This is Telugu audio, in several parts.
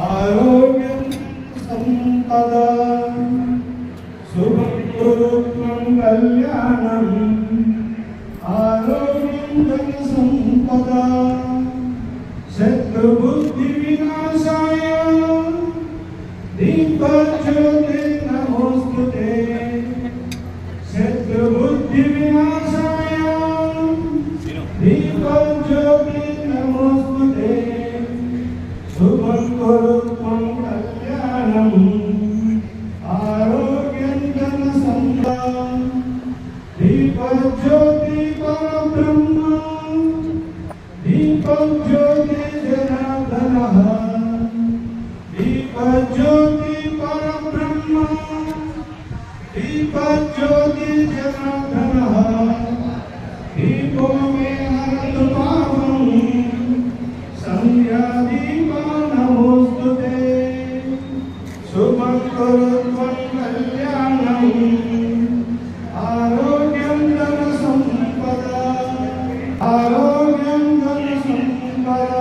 ఆరోగ్యం సంపద శుభం కళ్యాణం ఆరోగ్యం ధన సంపద శత్రుబుద్ధి వినాశాయ దీపజ్యోతి నమోస్తుతే శత్రుబుద్ధి వినాశాయ దీపజ్యోతి నమోస్తుతే శుభం కురుత్వం కళ్యాణం ఆరోగ్యం ధన సంపద దీపజ్యోతి పరబ్రహ్మ దీపజ్యోతి జనార్దనః దీపజ్యోతి పరబ్రహ్మ దీపజ్యోతి జనార్దనః దీపో మే హరతు పాపం సంధ్యా దీపా నమోస్తుతే శుభం కురుత్వం కళ్యాణం ఆరోగ్యం ధన సంపద ఆరోగ్యం ధన సంపద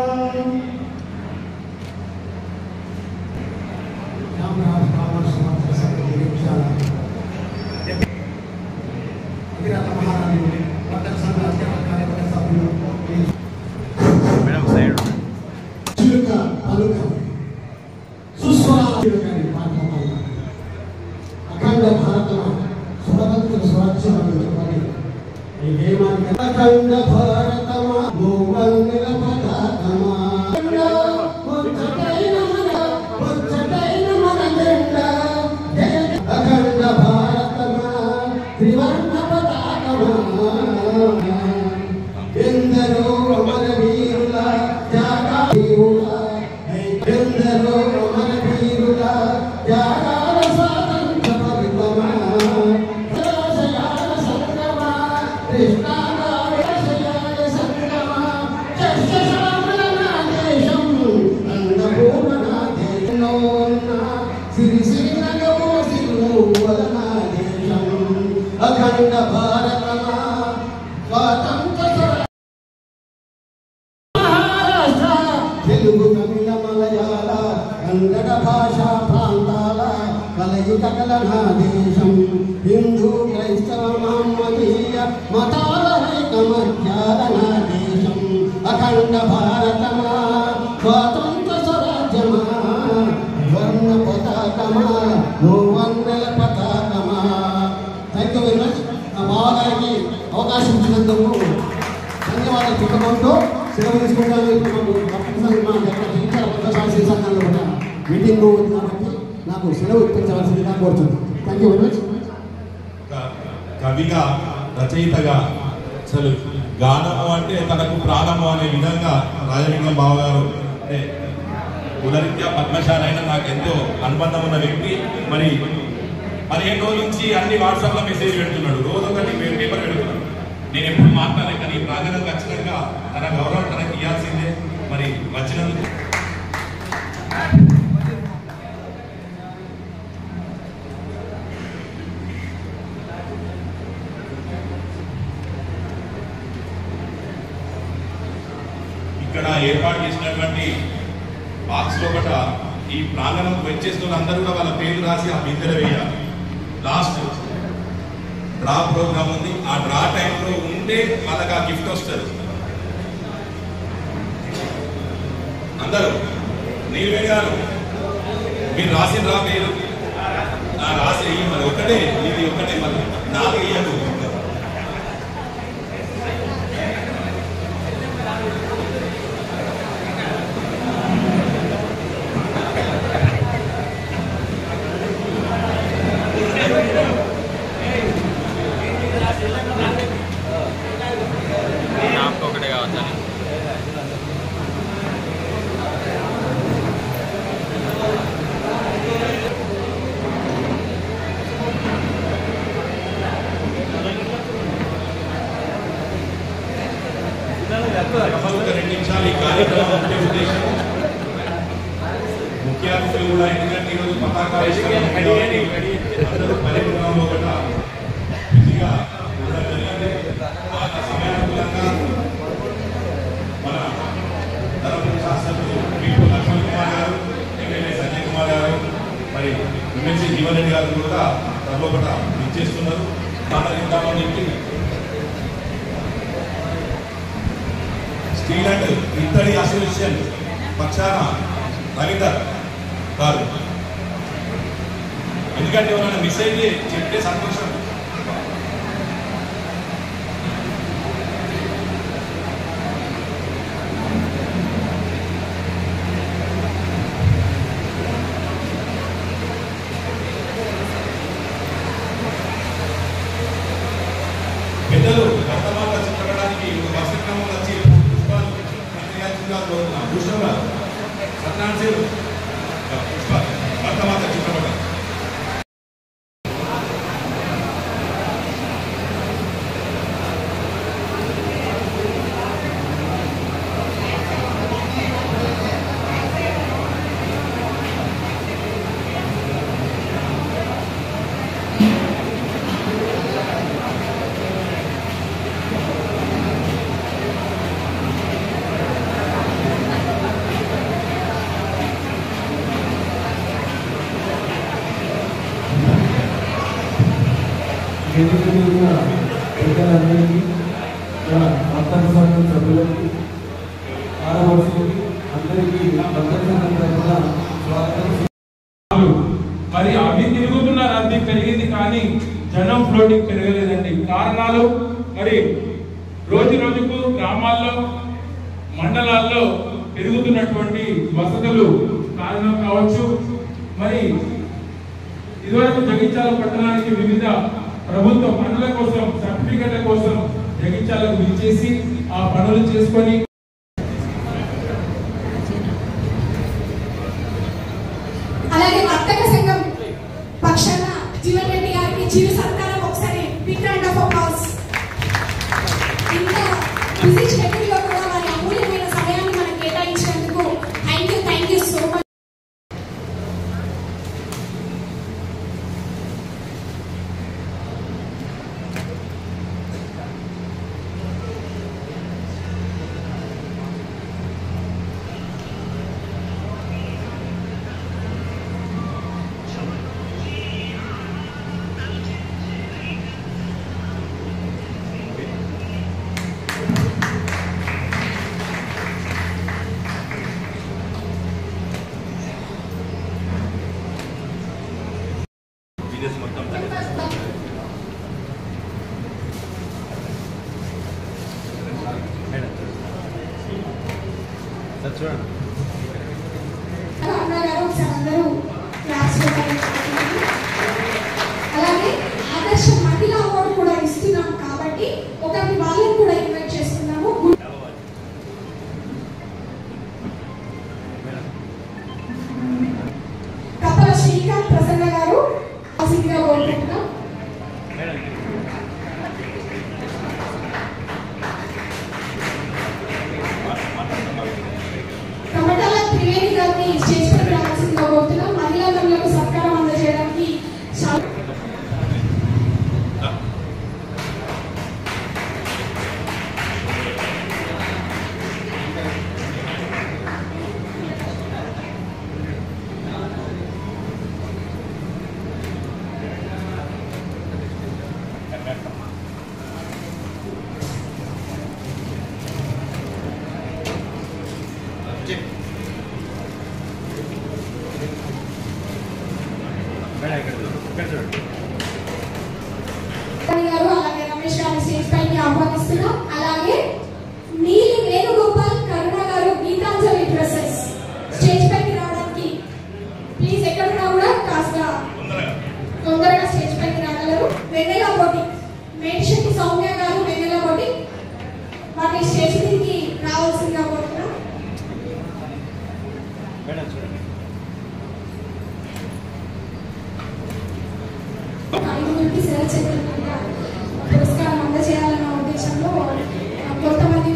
అఖండ భారత స్వతంత్ర స్వచ్ఛమైన అఖండ భారతమా మూవంగల పతాకమా అఖండ భారతమా త్రివర్ణ పతాకమా ఎందరో అమర వీరుల త్యాగీరుల ఎందరో అమర వీరుల త్యాగాల స్వాతంత్ర ఫలితమా కృష్ణాగాశయాయ సంగమా చర్చశామలనా దేశం నందపూర్ణనా దేశంలోన సిరిసినగమో సిరువలనా దేశం అఖండ భారతమా స్వాతంత్ర మహారాష్ట్ర తెలుగు తమిళ మలయాళ కన్నడ భాషా ప్రాంతాల కలయిక కలనా దేశం హిందూ క్రైస్తవ మహమ్మదీయ మతాల ఐకమత్యాలనా దేశం అఖండ భారతమా స్వాతంత్ర స్వరాజ్యమా వర్ణ పతాకమా మూవంగల పతాకమా. Thank you very much. నా బావగారికి అవకాశం ఇచ్చినందుకు ధన్యవాదాలు చెప్పుకుంటూ సెలవు తీసుకుంటాను. మీటింగ్ కాబట్టి నాకు సెలవు ఇప్పించవలసిందిగా కోరుతుంది. Thank you very much. కవిగా రచయితగా అసలు గానము అంటే తనకు ప్రాణము అనే విధంగా రాజలింగం బావ గారు అంటే కులరీత్యా పద్మశాలి అయినా నాకు ఎంతో అనుబంధం ఉన్న వ్యక్తి. మరి 15 రోజుల నుంచి అన్ని వాట్సాప్లో మెసేజ్ పెడుతున్నాడు, రోజు ఒకటి పేపర్ పెడుతున్నాడు. నేను ఎప్పుడు మాట్లాడలేదు, కానీ ప్రాంగణం ఖచ్చితంగా తన గౌరవం తనకి ఇవ్వాల్సిందే. మరి వచ్చినందుకు ఇక్కడ ఏర్పాటు చేసినటువంటి బాక్స్ లోపల ఈ ప్రాంగణం వచ్చేస్తున్న అందరూ కూడా వాళ్ళ పేర్లు రాసి ఆ బిందెలు వేయాలి. లాస్ట్ డ్రా ప్రోగ్రామ్ ఉంది, ఆ డ్రా టైంలో ఉంటే వాళ్ళకి ఆ గిఫ్ట్ వస్తుంది. అందరూ నీళ్ళు గారు మీరు రాసి డ్రా పేరు రాసి మరి ఒకటే ఇది ఒకటే మళ్ళీ 4 ఇయ్యదు. ఒక 2 నిమిషాలు ఈ కార్యక్రమం ముఖ్య ఉద్దేశం ముఖ్య అతిథులు కూడా ఎందుకంటే ఈరోజు పతాక అందరూ పరిగణలో కూడా బిజీగా సమయానుకూలంగా మన ధర్మ శాస్త్రజ్ఞులు ఎమ్మెల్సీ జీవన్ రెడ్డి గారు కూడా తరలోపట ఇచ్చేస్తున్నారు. మాట్లాడిద్దామని చెప్పి స్టీల్ అండ్ ఇత్తడి అసోసియేషన్ పక్షాన రవీందర్ గారు, ఎందుకంటే ఎవరైనా మిస్ అయితే చెప్తే సంతోషం. పెద్దలు వర్తమాన చిత్రపటానికి వర్షక్రమం వచ్చి పుష్పాలు సత్యనారాయణ పుష్ప వర్తమాన చిత్రపటం. పెద్దలందరికీ వర్తక సంఘం సభ్యులకి ఆడవలసింది అందరికీ వర్తక సంఘం తరఫున స్వాగతం. మరి అవి తిరుగుతున్న రద్దీ పెరిగింది కానీ జనం ఫ్లోటింగ్ పెరగలేదండి. కారణాలు మరి రోజు రోజుకు గ్రామాల్లో మండలాల్లో పెరుగుతున్నటువంటి వసతులు కారణం కావచ్చు. మరి ఇదివరకు జగిత్యాల పట్టణానికి వివిధ ప్రభుత్వ పనుల కోసం సర్టిఫికెట్ల కోసం జగిత్యాలకు విచ్చేసి ఆ పనులు చేసుకొని అలాగే వర్తక సంఘం పక్షాన జీవన్ రెడ్డి గారికి చిరు సత్కారం ఒకసారి బిగ్ రౌండ్ ఆఫ్ అప్లాస్. ఇంత బిజీ షెడ్యూల్లో కూడా వారి అమూల్యమైన సమయాన్ని మనకు కేటాయించినందుకు థ్యాంక్ యూ సో మచ్. అలాగే ఆదర్శ మహిళా అవార్డు కూడా ఇస్తున్నాం కాబట్టి ఒకరి వాళ్ళని కూడా ఇన్వైట్ చేస్తున్నాము. కప్పల శ్రీకాంత్ ప్రసన్న గారు ఆసక్తిగా కోరుకుంటున్నాం. కమటాల త్రివేణి గారిని స్టేజ్ పైకి రావాల్సిందిగా కోరుతున్నాం. మహిళా మహిళలకు సత్కారం అందజేయడానికి గారు అలాగే రమేష్ గారిని స్టేజ్ పైకి ఆహ్వానిస్తున్నాం. అలాగే నీలి వేణుగోపాల్ కరుణ గారు గీతాంజలి డ్రెస్సెస్ స్టేజ్ పైకి రావడానికి ప్లీజ్ ఎక్కడున్నా కూడా కాస్త తొందరగా స్టేజ్ పైకి రాగలరు. వెన్నెల పోటీ మేడిశెట్టి సౌమ్య గారు వెన్నెల పోటీ వాటి స్టేజ్ మీదకి రావాల్సిందిగా కోరుతున్నాం. ఐదుగురికి సెలవు చేయకుండా పురస్కారం అందజేయాలన్న ఉద్దేశంలో కొంతమంది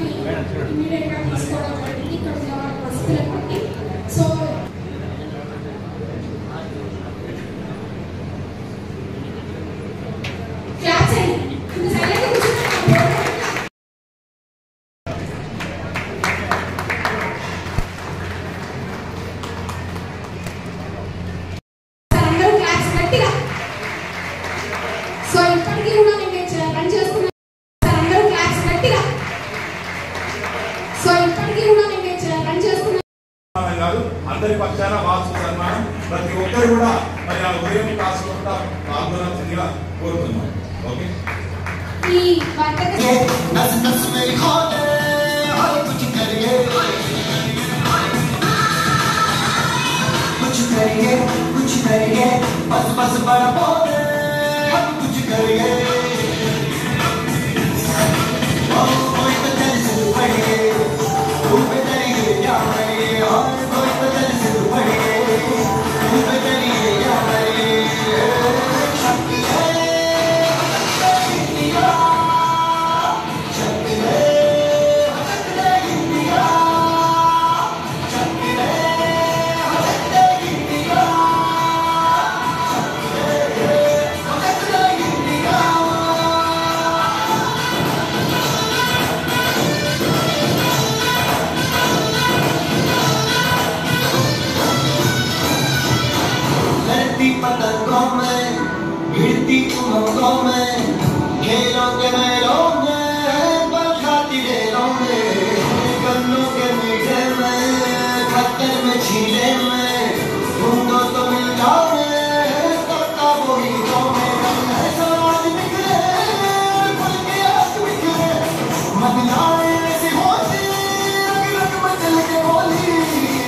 ఇమీడియట్ గా తీసుకోవడం జరిగింది ఇక్కడ ఉన్న వసతులను బట్టి. సో క్లాస్ అయింది ఇంత సైలెంట్ అందరూ అందరి పక్షాన వాసు సన్మానం ప్రతి ఒక్కరు కూడా మరి ఆ ఉదయం క్లాస్ కూడా పాల్గొనాల్సిందిగా కోరుతున్నాం. ఓకే ఈ వంటకం कुछ करिए बस बस बड़ा बोले हम कुछ करिए कोई तो दिल से पढ़िए तू पे करिए या करिए और कोई तो दिल से पढ़िए तू पे करिए या करिए शक्ति है इंडिया शक्ति है इंडिया शक्ति है पतंगों में गिरती उमंगों में खेलों के मेलों में बरसाती रेलों में गन्नों के मीठे में खत्तर में छीले में ढूंढो तो मिल जाओगे तोता बोली तो में सवाल निकले खुल के आंख निकले मदिनाए ऐसी होती रंग मचल के बोली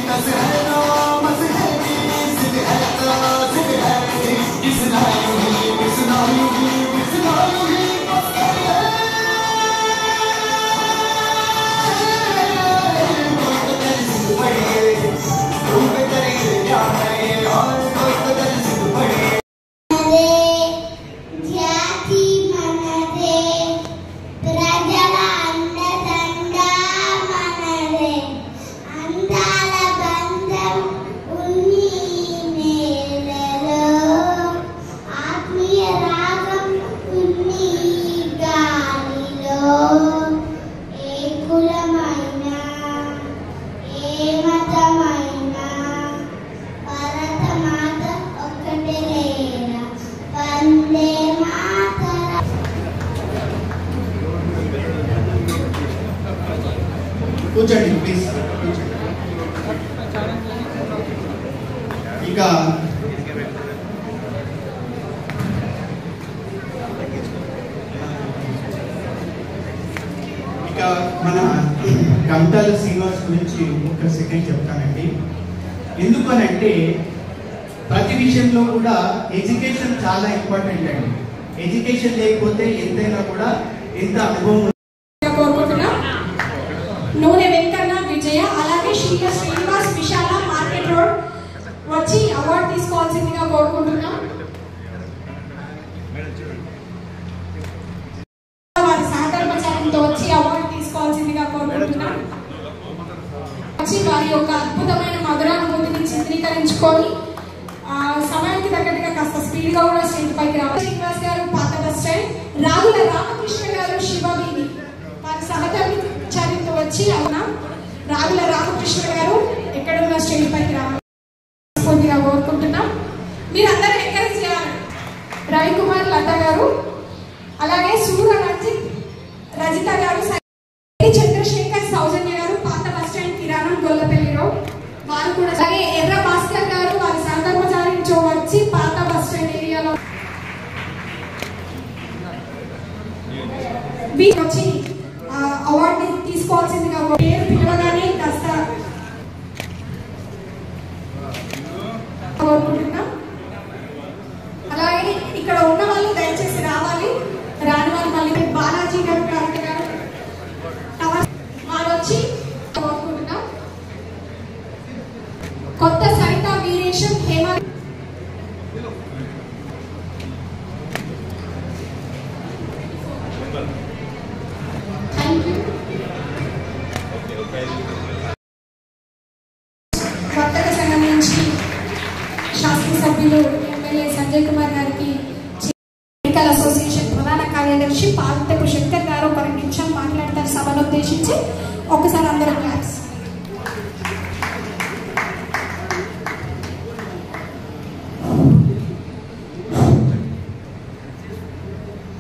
दस है ना मस है जिद है तो కూర్చోండి ప్లీజ్. ఇక మన కమతాల శ్రీనివాస్ గురించి ఒక సెకండ్ చెప్తానండి. ఎందుకనంటే ప్రతి విషయంలో కూడా ఎడ్యుకేషన్ చాలా ఇంపార్టెంట్ అండి. ఎడ్యుకేషన్ లేకపోతే ఎంతైనా కూడా ఎంత అనుభవం. నూనె వెంకన్న విజయ అలాగే శ్రీనివాస్ విశాల మార్కెట్ రోడ్ వచ్చి అవార్డు తీసుకోవాల్సిందిగా కోరుకుంటున్నాం. వారి సహకర్మచారంతో వచ్చి అవార్డు తీసుకోవాల్సిందిగా కోరుకుంటున్నాం. వచ్చి వారి యొక్క అద్భుతమైన మధురానుభూతిని చిత్రీకరించుకొని సమయానికి తగ్గట్టుగా కాస్త స్పీడ్ గా కూడా స్టేజ్ పైకి రావాలి. శ్రీనివాస్ గారు పాత బస్ స్టాండ్, రాగుల రామకృష్ణ గారు శివవీని వారి సహకర్మచారితో వచ్చి అవునా రాగుల రామకృష్ణ గారు ఎక్కడున్న స్టేజ్ పైకి రావాల్సిందిగా కోరుకుంటున్నాం. మీరందరూ ఎంకరేజ్ చేయాలి. రవికుమార్ లతా గారు అలాగే సూర రజిత గారు, చంద్రశేఖర్ సౌజన్య గారు పాత బస్ స్టాండ్ కిరాణం గొల్లపల్లి రోడ్ వారు కూడా, అలాగే ఎర్ర భాస్కర్ గారు వారి సహకర్మచారితో వచ్చి పాత బస్ స్టాండ్ ఏరియాలో వచ్చి అవార్డు తీసుకోవాల్సిందిగా పేరు పిలవగానే కాస్త కోరుకుంటున్నాం. అలాగే ఇక్కడ ఉన్న వాళ్ళు దయచేసి రావాలి, రాని వాళ్ళు మళ్ళీ బాలాజీ గారు కరెక్ట్ గారు వారు వచ్చి కోరుకుంటున్నాం. కొత్త సరిత వీరేశం హేమ వర్తక సంఘం నుంచి శాసనసభ్యులు ఎమ్మెల్యే సంజయ్ కుమార్ గారికి, మెడికల్ అసోసియేషన్ ప్రధాన కార్యదర్శి పాల్తపు శంకర్ గారు ఒక 2 నిమిషాలు మాట్లాడతారు సభను ఉద్దేశించి. ఒకసారి అందరూ క్లాస్.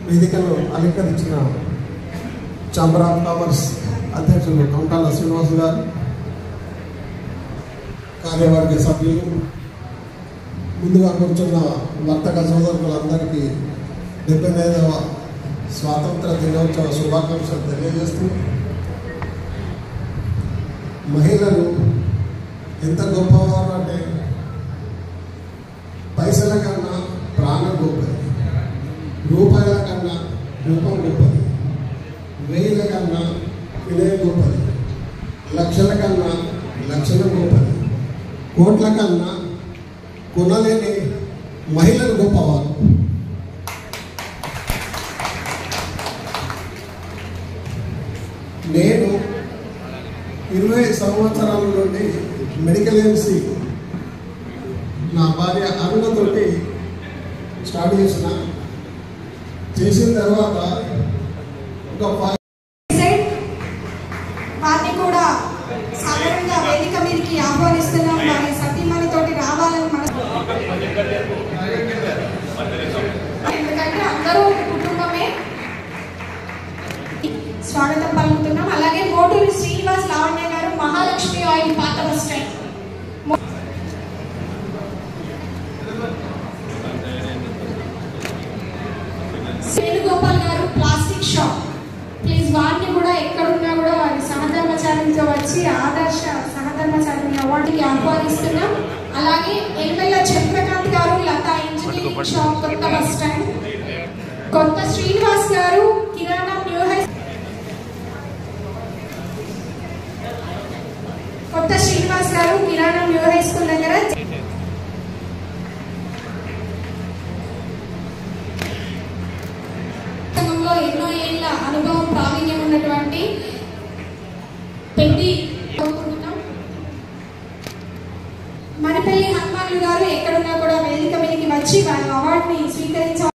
వేదికను అలంకరించిన ఛాంబర్ ఆఫ్ కామర్స్ అధ్యక్షులు కమతాల శ్రీనివాస్ గారు, కార్యవర్గ సభ్యులు, ముందుగా కూర్చున్న వర్తక సోదరులందరికీ 75వ స్వాతంత్ర దినోత్సవ శుభాకాంక్షలు తెలియజేస్తూ, మహిళలు ఎంత గొప్పవారు అంటే పైసల కన్నా ప్రాణం గొప్పది, రూపాయల కన్నా రూపం గొప్పది, వేల కన్నా వినయం గొప్పది, లక్షల కన్నా లక్షణం గొప్పది, కోట్ల కన్నా కొనలేని మహిళలు గొప్పవారు. నేను 20 సంవత్సరాల నుండి మెడికల్ ఎంసీ నా భార్య అరుణతోటి స్టార్ట్ చేసిన తర్వాత ఒక వారిని కూడా సాధారణంగా వేదిక మీదకి ఆహ్వానిస్తున్నాం. వారి సతీమణితోటి రావాలని ఎందుకంటే అందరూ ఒక కుటుంబమే. స్వాగతం పలుకుతున్నాం. అలాగే మోటూరి శ్రీనివాస్ లావణ్య గారు, మహాలక్ష్మి ఆయిల్, పాత బస్ స్టాండ్. వేణుగోపాల్ గారు, ప్లాస్టిక్ షాప్. ప్లీజ్ వారిని కూడా ఎక్కడున్నా కూడా వారి సహధర్మచారితో వచ్చి ఆదర్శ సహధర్మచారిని అవార్డుకి ఆహ్వానిస్తున్నాం. అలాగే ఎల్మెల్ల చంద్రకాంత్ గారు, లతా ఇంజనీరింగ్ షాప్, కొత్త బస్ స్టాండ్. కొత్త శ్రీనివాస్ గారు, కిరాణా న్యూ హై కొత్త శ్రీనివాస్ గారు, కిరాణా న్యూ హై స్కూల్ దగ్గర. ఎన్నో ఏళ్ళ అనుభవం, ప్రావీణ్యం ఉన్నటువంటి పెద్ది మనపల్లి హనుమానులు గారు ఎక్కడున్నా కూడా వేదిక మీదకి వచ్చి వారి అవార్డుని స్వీకరించారు.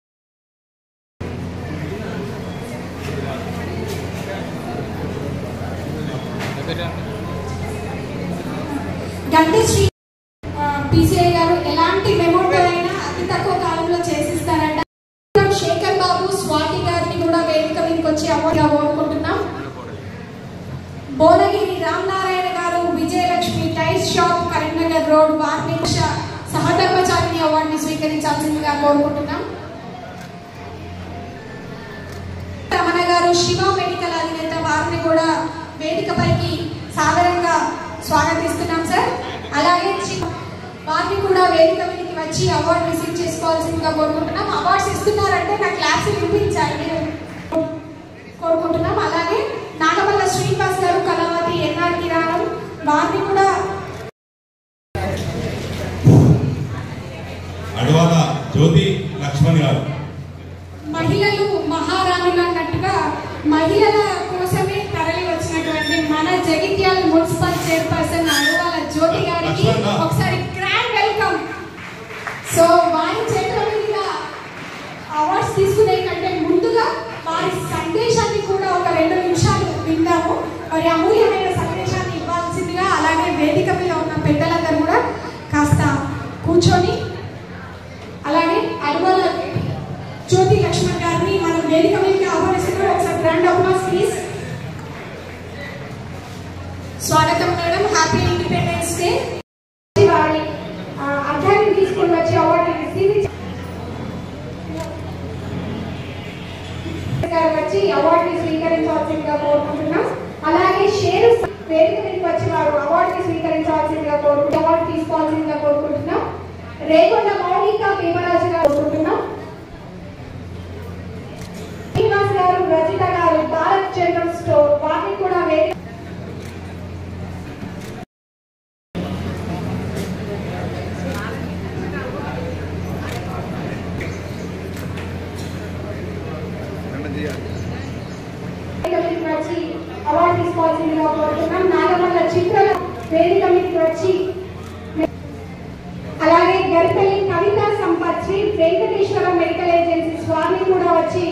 గంటే శ్రీ పీసీఐ గారు ఎలాంటి మెమోటో అయినా అతి తక్కువ కాలంలో చేసిస్తారంట. శేఖర్ బాబు, స్వాతి గారిని కూడా వేదిక మీదకి వచ్చి అవార్డుగా కోరుకుంటున్నాం. భువనగిరి రామనారాయణ గారు, Vijayalakshmi tiles shop, Karimnagar road, వారిని సహధర్మచారిని అవార్డుని స్వీకరించాల్సిందిగా కోరుకుంటున్నాం. రమణ గారు, శివ మెడికల్ అధినేత, వారిని కూడా వేదికపైకి సాధారణంగా స్వాగతిస్తున్నాం సార్. అలాగే వారిని కూడా వేదిక మీదకి వచ్చి అవార్డు రిసీవ్ చేసుకోవాల్సిందిగా కోరుకుంటున్నాం. అవార్డ్స్ ఇస్తున్నారంటే నా క్లాస్ వినిపించాలి కోరుకుంటున్నాం. అలాగే నాగమల్ల శ్రీనివాస్ గారు, కళావతి, ఎన్ఆర్ కిరాణం, వారిని కూడా అడవాల జ్యోతి లక్ష్మణ్ గారు. మహిళలు మహారాణులు అన్నట్టుగా మహిళల కోసమే తరలి వచ్చినటువంటి మన జగిత్యాల మున్సిపల్ చైర్పర్సన్ అడవాల జ్యోతి గారికి ఒకసారి గ్రాండ్ వెల్కమ్. సో వారి చేతుల మీదుగా అవార్డ్స్ తీసుకునే కంటే ముందుగా వారి సందేశాన్ని కూడా ఒక 2 నిమిషాలు విందాము. వారి అమూల్యమైన సందేశాన్ని ఇవ్వాల్సిందిగా అలాగే వేదిక మీద ఉన్న పెద్దలందరూ కూడా కాస్త కూర్చొని, అలాగే అడవాల జ్యోతి లక్ష్మణ్ గారిని మనం వేదిక మీదకి ఆహ్వానిస్తున్నారు. ఒకసారి గ్రాండ్ అప్లాస్ ప్లీజ్. స్వాగతం మేడం, హ్యాపీ ఇండిపెండెన్స్ డే. వారి అర్థాన్ని తీసుకుని వచ్చి అవార్డు వచ్చి అవార్డుని స్వీకరించాల్సిందిగా కోరుకుంటున్నాం. అలాగే షేరు వేదిక మీదకి వచ్చి వారు అవార్డుని స్వీకరించాల్సిందిగా అవార్డు తీసుకోవాల్సిందిగా కోరుకుంటున్నాం. రేకొండ మౌనిక భీమరాజు గారు కోరుకుంటున్నాం. శ్రీనివాస్ గారు, రజిత గారు, భారత్ జనరల్ స్టోర్, వారిని కూడా వేదిక వచ్చి అవార్డు తీసుకోవాల్సిందిగా కోరుతున్నాం. నాగమల్ల చిత్ర వేదిక మీదకి వచ్చి, అలాగే గరిపల్లి కవిత సంపత్, శ్రీ వెంకటేశ్వర మెడికల్ ఏజెన్సీస్, వారిని కూడా వచ్చి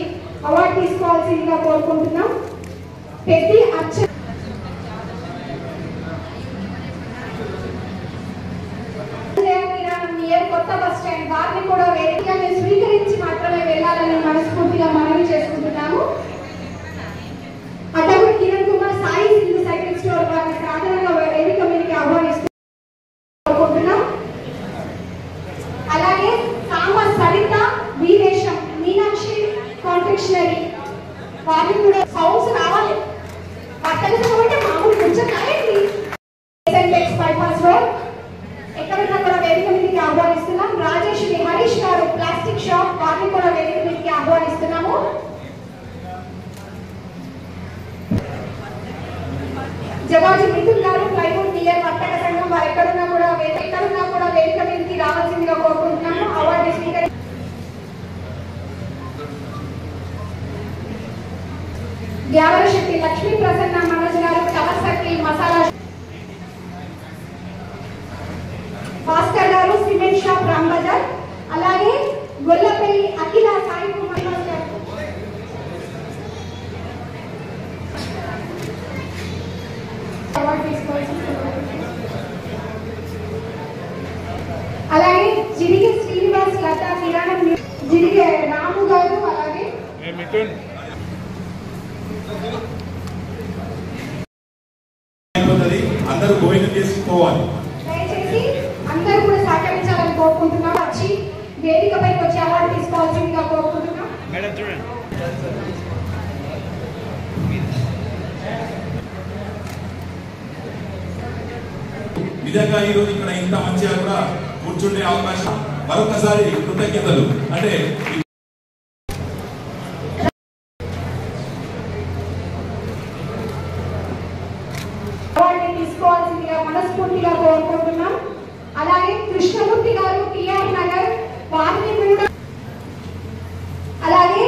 అవార్డు తీసుకోవాల్సిందిగా కోరుకుంటున్నాం. పెద్ది అచ్చ కొత్త బస్ స్టాండ్, వారిని కూడా వేదికని స్వీకరించి మాత్రమే వెళ్ళాలని మనస్ఫూర్తిగా మనవి చేసుకుంటున్నాము. అటవి కిరణ్ కుమార్, సాయి సింధు సైకిల్ స్టోర్, వారిని సాధారణంగా వేదిక మీదకి ఆహ్వానిస్తున్నారు. మిషనరీ వారిని కూడా సౌండ్స్ రావాలి. పక్కన అంటే మామూలు కూర్చొని బైపాస్ రోడ్ ఎక్కడున్నా కూడా వేదిక మీదకి ఆహ్వానిస్తున్నాం. రాజేష్ హరీష్ గారు ప్లాస్టిక్ షాప్ వారిని కూడా వేదిక మీదకి ఆహ్వానిస్తున్నాము. జవాజీ మిథున్ గారు ప్లైవుడ్ మిల్లర్ వర్తక సంఘం వారు ఎక్కడున్నా కూడా వేదిక మీదకి రావాల్సిందిగా కోరుకుంటున్నాము. అవార్డు స్పీకర్ గ్యావరశెట్టి లక్ష్మీ ప్రసన్న మనోజ్ గారు కవర్ సర్కిల్ మసాలా భాస్కర్ గారు సిమెంట్ షాప్ రామ్ బజార్, అలాగే గొల్లపల్లి అఖిల సాయి కుమార్ గారు అలాగే జిడిగే శ్రీనివాస్ లతా కిరాణం జిడిగే రాము గారు అలాగే అందరూ భోజనం చేసుకోవాలి. దయచేసి అందరూ కూడా సహకరించాలని కోరుకుంటున్నాం. వచ్చి వేదికపైకి వచ్చి అవార్డు తీసుకోవాల్సిందిగా కోరుకుంటున్నాం. నిజంగా ఈ రోజు ఇక్కడ ఇంత మంచిగా కూడా కూర్చుండే అవకాశం మరొకసారి కృతజ్ఞతలు. అంటే అవార్డు తీసుకోవాల్సిందిగా మనస్ఫూర్తిగా కోరుకుంటున్నాం. అలాగే కృష్ణమూర్తి గారు టిఆర్ నగర్ వారిని కూడా, అలాగే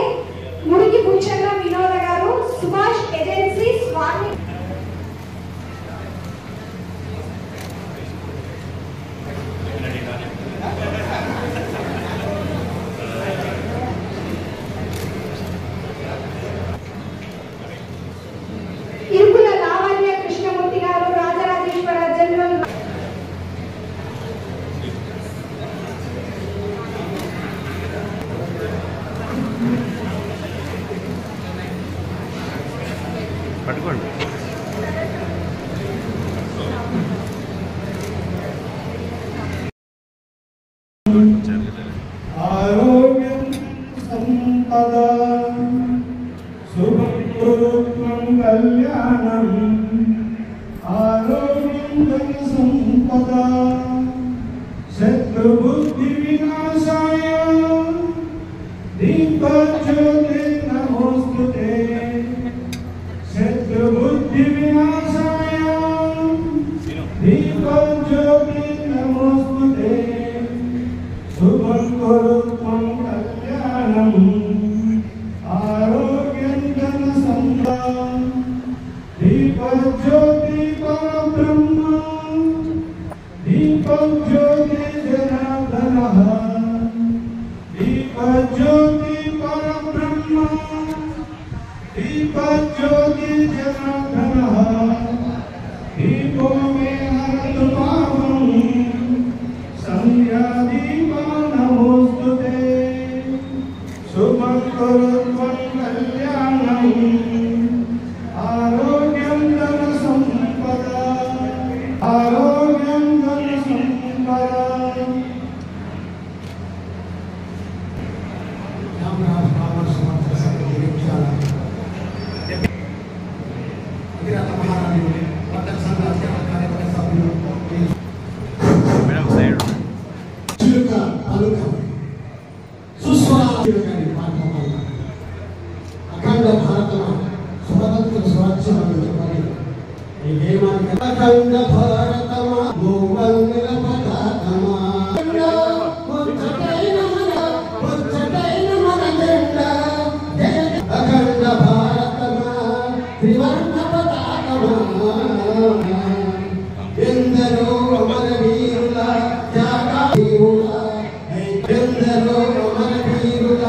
ముడికి బుచ్చన్న వినోద గారు సుభాష్ ఏజెన్సీస్ వారిని ఇరుకుల లావణ్య కృష్ణమూర్తి గారు రాజరాజేశ్వర జనరల్ పట్టుకోండి. ఆరోగ్యం సంపద సుభద్రం కళ్యాణం ఆరోగ్యం ధన సంపద శత్రుబుద్ధి వినాశాయ దీపజ్యోతి నమోస్తుతే శత్రుబుద్ధి వినాశాయ దీపజ్యోతి నమోస్తుతే శుభం కురుత్వం కళ్యాణం ఆరోగ్యం ధన సంపద దీపజ్యోతి పరబ్రహ్మ దీపజ్యోతి జనార్దనః దీపజ్యోతి పరబ్రహ్మ దీపజ్యోతి జనార్దనః దీపో మే హరతు పాపం సంధ్యా దీపా నమోస్తుతే శుభం కురుత్వం కళ్యాణం ఆరోగ్యం ధన సంపద ఆరోగ్యం ధన సంపద మేడం సైడ్ అఖండ భారత స్వతంత్ర స్వచ్ఛమైన అఖండ భారతమా భూవంగల పతాకమా అఖండ భారతమా త్రివర్ణ పతాకమా ఎందరో అమర వీరుల త్యాగీరుల ఎందరో అమర వీరుల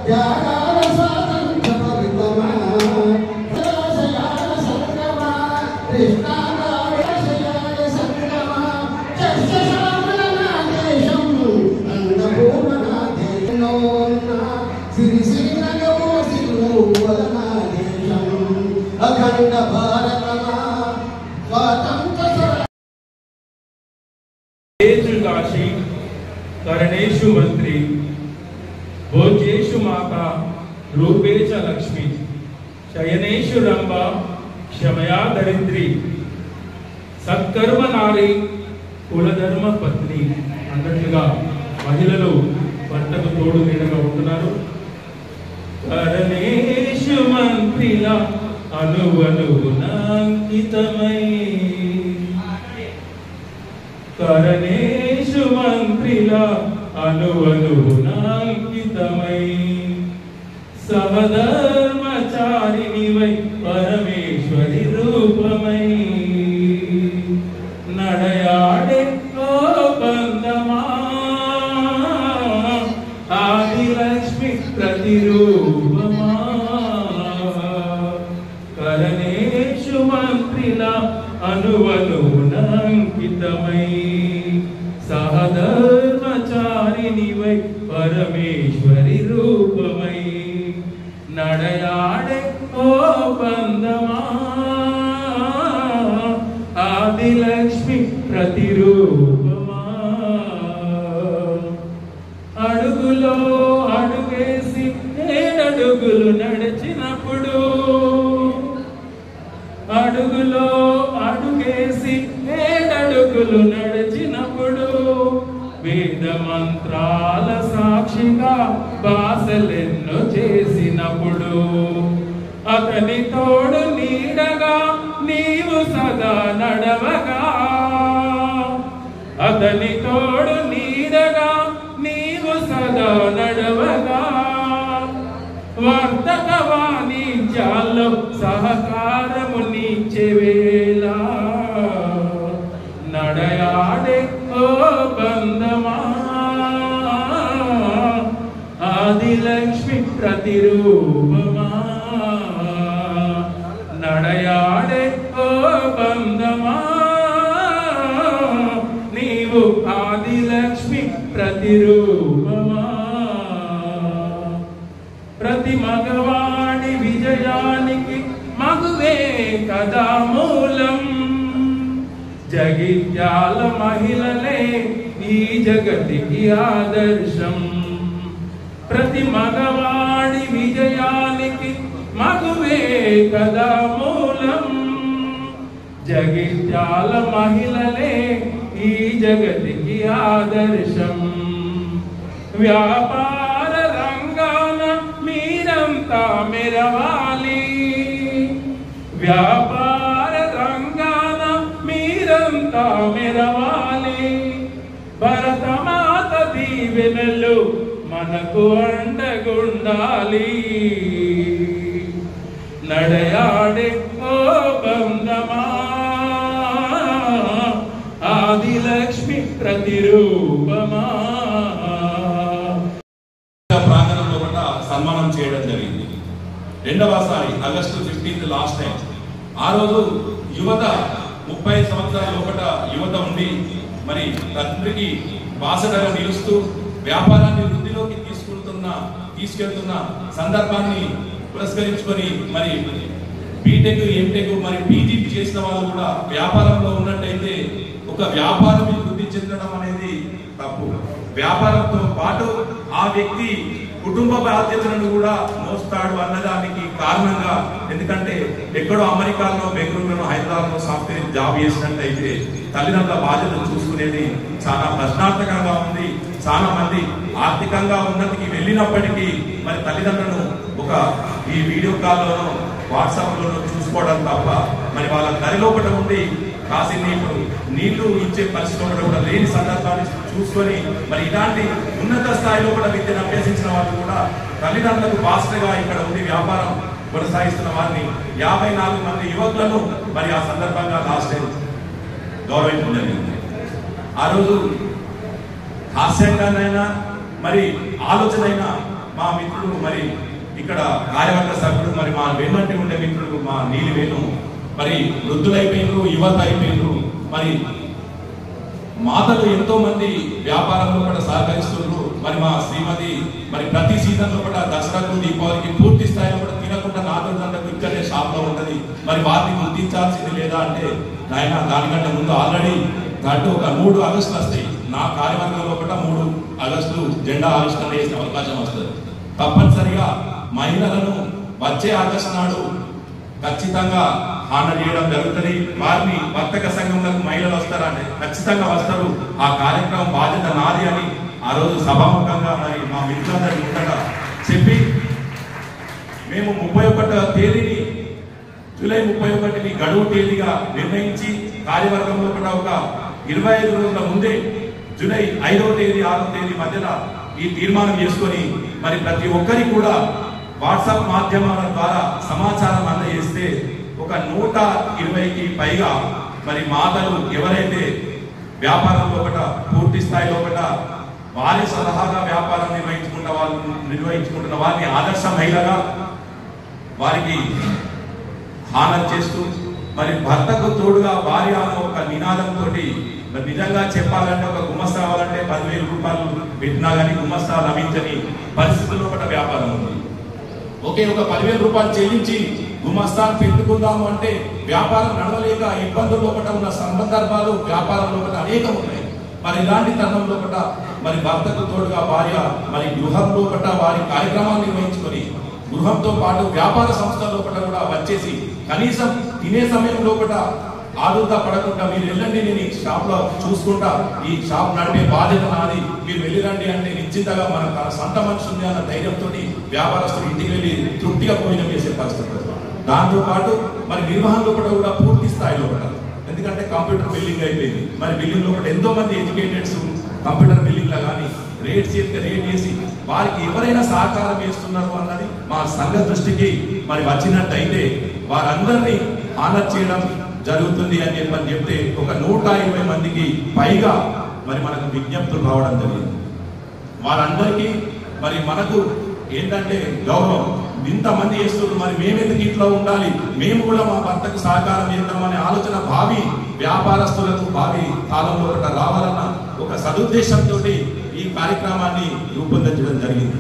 త్యాగాల స్వాతంత్ర పవిత్రమా ఆశయాల సంగమా కృష్ణాశయాల సంగమా చర్చశామల నా దేశం అన్నపూర్ణ నా దేశంలో ఉన్న సిరిసిల్లగో సిరువల నా దేశం అఖండ భారతమా స్వాతంత్ర काशी करणेषु मंत्री भोजेषु माता రూపే చ లక్ష్మి శయనేషు రంభ క్షమయా దరిద్రి సత్కర్మ నారి కులధర్మ పత్ని అన్నట్లుగా మహిళలు భర్తకు తోడు నీడగా ఉంటున్నారు. కరణేషు మంత్రిల అనువనుగుణాంకితమై కరణేషు మంత్రిల అనువనుగుణాంకితమై సహధర్మచారిణివై పరమేశ్వరి రూపమై నడయాడే బంధమా ఆదిలక్ష్మి ప్రతిరూపమా కరణేషు మంత్రిల అనువనుగుణాంకితమై సహధర్మచారిణివై పరమేశ్వరి రూపమై నడయాడే ఓ బంధమా ఆదిలక్ష్మి ప్రతిరూపమా అడుగులో అడుగేసి ఏడడుగులు నడిచినప్పుడు అడుగులో అడుగేసి ఏడడుగులు నడిచినప్పుడు వేద మంత్రాల సాక్షిగా భాషలెన్నో చేసినప్పుడు అతని తోడు నీడగా నీవు సదా నడవగా అతని తోడు నీడగా నీవు సదా నడవగా వర్తక వాణిజ్యాల్లో సహకారము నీచే వేళ నడయాడే ఓ బంధమా ఆదిలక్ష్మి ప్రతిరూపమా నడయాడే ఓ బంధమా నీవు ఆదిలక్ష్మి ప్రతిరూపమా ప్రతి మగవాడి విజయానికి మగువే కదా మూలం జగిత్యాల మహిళలే ఈ జగతికి ఆదర్శం ప్రతి మగవాడి విజయానికి మగువే కదా మూలం జగిత్యాల మహిళలే ఈ జగతికి ఆదర్శం వ్యాపార రంగాన మీరంతా మెరవాలి వ్యాపార రంగాన మీరంతా మెరవాలి భరతమాత దీవెనలు మనకు అండగుండాలి నడయాడే ఓ బంధమా ఆదిలక్ష్మి ప్రతిరూపమా ప్రాంగణంలో కూడా సన్మానం చేయడం జరిగింది. రెండవసారి ఆగస్టు 15 లాస్ట్ టైం. ఆ రోజు యువత 30 సంవత్సరాల లోపల యువత ఉండి మరి తండ్రికి బాసటగా నిలుస్తూ వ్యాపారాన్ని వృద్ధిలోకి తీసుకెళ్తున్న సందర్భాన్ని పురస్కరించుకొని మరి బీటెక్ ఎంటెక్ మరి పీజీ చేసిన వాళ్ళు కూడా వ్యాపారంలో ఉన్నట్టయితే ఒక వ్యాపారం వృద్ధి చెందడం అనేది తప్పు. వ్యాపారంతో పాటు ఆ వ్యక్తి కుటుంబ బాధ్యతలను కూడా మోస్తాడు అన్నదానికి కారణంగా, ఎందుకంటే ఎక్కడో అమెరికాలో, బెంగళూరులో, హైదరాబాద్లో సాఫ్ట్వేర్ జాబ్ చేసినట్టయితే తల్లిదండ్రుల బాధ్యతలు చూసుకునేది చాలా ప్రశ్నార్థకంగా ఉంది. చాలా మంది ఆర్థికంగా ఉన్నతికి వెళ్ళినప్పటికీ మరి తల్లిదండ్రులను ఒక ఈ వీడియో కాల్లోనో వాట్సాప్లోనో చూసుకోవడం తప్ప మరి వాళ్ళ దరిలోపట ఉండి కాసిని ఇప్పుడు నీళ్లు ఇచ్చే పరిస్థితి కూడా లేని సందర్భాన్ని చూసుకొని మరి ఇలాంటి ఉన్నత స్థాయిలో కూడా విద్యను అభ్యసించిన వాళ్ళు కూడా తల్లిదండ్రులకు బాధ్యతగా ఇక్కడ ఉండి వ్యాపారం కొనసాగిస్తున్న వారిని 54 మంది యువకులను మరి ఆ సందర్భంగా లాస్ట్ టైం గౌరవించడం జరిగింది. ఆ రోజు హాస్యంగానైనా మరి ఆలోచన అయినా మా మిత్రుడు మరి ఇక్కడ కార్యవర్గ సభ్యుడు మరి మా వెన్నంటి ఉండే మిత్రుడు మా నీలి వేణు మరి వృద్ధులైపోయినారు, యువత అయిపోయినారు. మరి మాతలు ఎంతో మంది వ్యాపారంలో కూడా సహకరిస్తున్నారు. మరి మా శ్రీమతి మరి ప్రతి సీజన్లో కూడా దసరాకు దీపావళికి పూర్తి స్థాయిలో కూడా తినకుండా నాలుగు ఇక్కడే షాప్ లో ఉంటది. మరి వారిని గుర్తించాల్సింది లేదా అంటే ఆయన దానికంటే ముందు ఆల్రెడీ దాంట్లో ఒక 3 ఆగస్టులు వస్తాయి. నా కార్యవర్గంలో కూడా 3 ఆగస్టు జెండా ఆవిష్కరణ చేసే అవకాశం వస్తుంది. తప్పనిసరిగా మహిళలను వచ్చే ఆగస్టు నాడు ఖచ్చితంగా హానర్ చేయడం జరుగుతుంది. వారిని వర్తక సంఘంలోకి మహిళలు వస్తారంటే ఖచ్చితంగా వస్తారు. ఆ కార్యక్రమం బాధ్యత నాది అని ఆ రోజు సభాముఖంగా మరి మా మిత్రులందరి ముందట చెప్పి మేము 31వ తేదీని జూలై 31ని గడువు తేదీగా నిర్ణయించి కార్యవర్గంలో కూడా ఒక 25 రోజుల ముందే జూలై 5వ తేదీ 6వ తేదీ మధ్యన ఈ తీర్మానం చేసుకొని మరి ప్రతి ఒక్కరికి కూడా వాట్సాప్ మాధ్యమాల ద్వారా సమాచారం అందజేస్తే ఒక 120కి పైగా మరి మాతలు ఎవరైతే వ్యాపారం లోపల పూర్తి స్థాయి లోపల వారి సలహాగా వ్యాపారం నిర్వహించుకుంటున్న వారిని ఆదర్శ మహిళగా వారికి హానర్ చేస్తూ మరి భర్తకు తోడుగా భార్య అనే ఒక నినాదంతో మరి నిజంగా చెప్పాలంటే ఒక గుమస్తా కావాలంటే 10,000 రూపాయలు పెట్టినా కానీ గుమస్తా లభించని పరిస్థితుల్లో ఒకటి వ్యాపారం ఉంది. ఒకే ఒక 10,000 రూపాయలు చెల్లించి గుమస్తాను పెట్టుకుందాము అంటే వ్యాపారం నడవలేక ఇబ్బందుల్లో ఒకట ఉన్న సందర్భాలు వ్యాపారంలో ఒకటి అనేకం ఉన్నాయి. మరి ఇలాంటి తరుణంలో ఒకట మరి భర్తకు తోడుగా భార్య మరి గృహంలో ఒకట వారి కార్యక్రమాలు నిర్వహించుకొని గృహంతో పాటు వ్యాపార సంస్థల్లో కూడా వచ్చేసి కనీసం తినే సమయంలో కూడా ఆదుర్దా పడకుండా మీరు వెళ్ళండి, నేను ఈ షాప్ లో చూసుకుంటా, ఈ షాప్ నడిపే బాధ్యత నాది, మీరు వెళ్ళిరండి అంటే నిశ్చితంగా మన సొంత మనిషి ఉంది అన్న ధైర్యంతో వ్యాపారస్తులు ఇంటికి వెళ్ళి తృప్తిగా భోజనం చేసే పరిస్థితి. దాంతో పాటు మరి నిర్వహణలో కూడా పూర్తి స్థాయిలో కూడా, ఎందుకంటే కంప్యూటర్ బిల్లింగ్ అయిపోయింది. మరి బిల్లింగ్ లో కూడా ఎంతో మంది ఎడ్యుకేటెడ్స్ కంప్యూటర్ బిల్లింగ్ లా కానీ రేట్ చేసి వారికి ఎవరైనా సహకారం చేస్తున్నారు అన్నది మా సంఘ దృష్టికి మరి వచ్చినట్టయితే వారందరినీ ఆనర్ చేయడం జరుగుతుంది అని చెప్తే ఒక 120 మందికి పైగా మరి మనకు విజ్ఞప్తులు రావడం జరిగింది. వారందరికీ మరి మనకు ఏంటంటే గౌరవం, ఇంతమంది చేస్తున్నారు మరి మేమెందుకు ఇంట్లో ఉండాలి, మేము కూడా మా భర్తకు సహకారం చేద్దామనే ఆలోచన భావి వ్యాపారస్తులకు భావి కాలంలో రావాలన్న ఒక సదుద్దేశంతో ఈ కార్యక్రమాన్ని రూపొందించడం జరిగింది.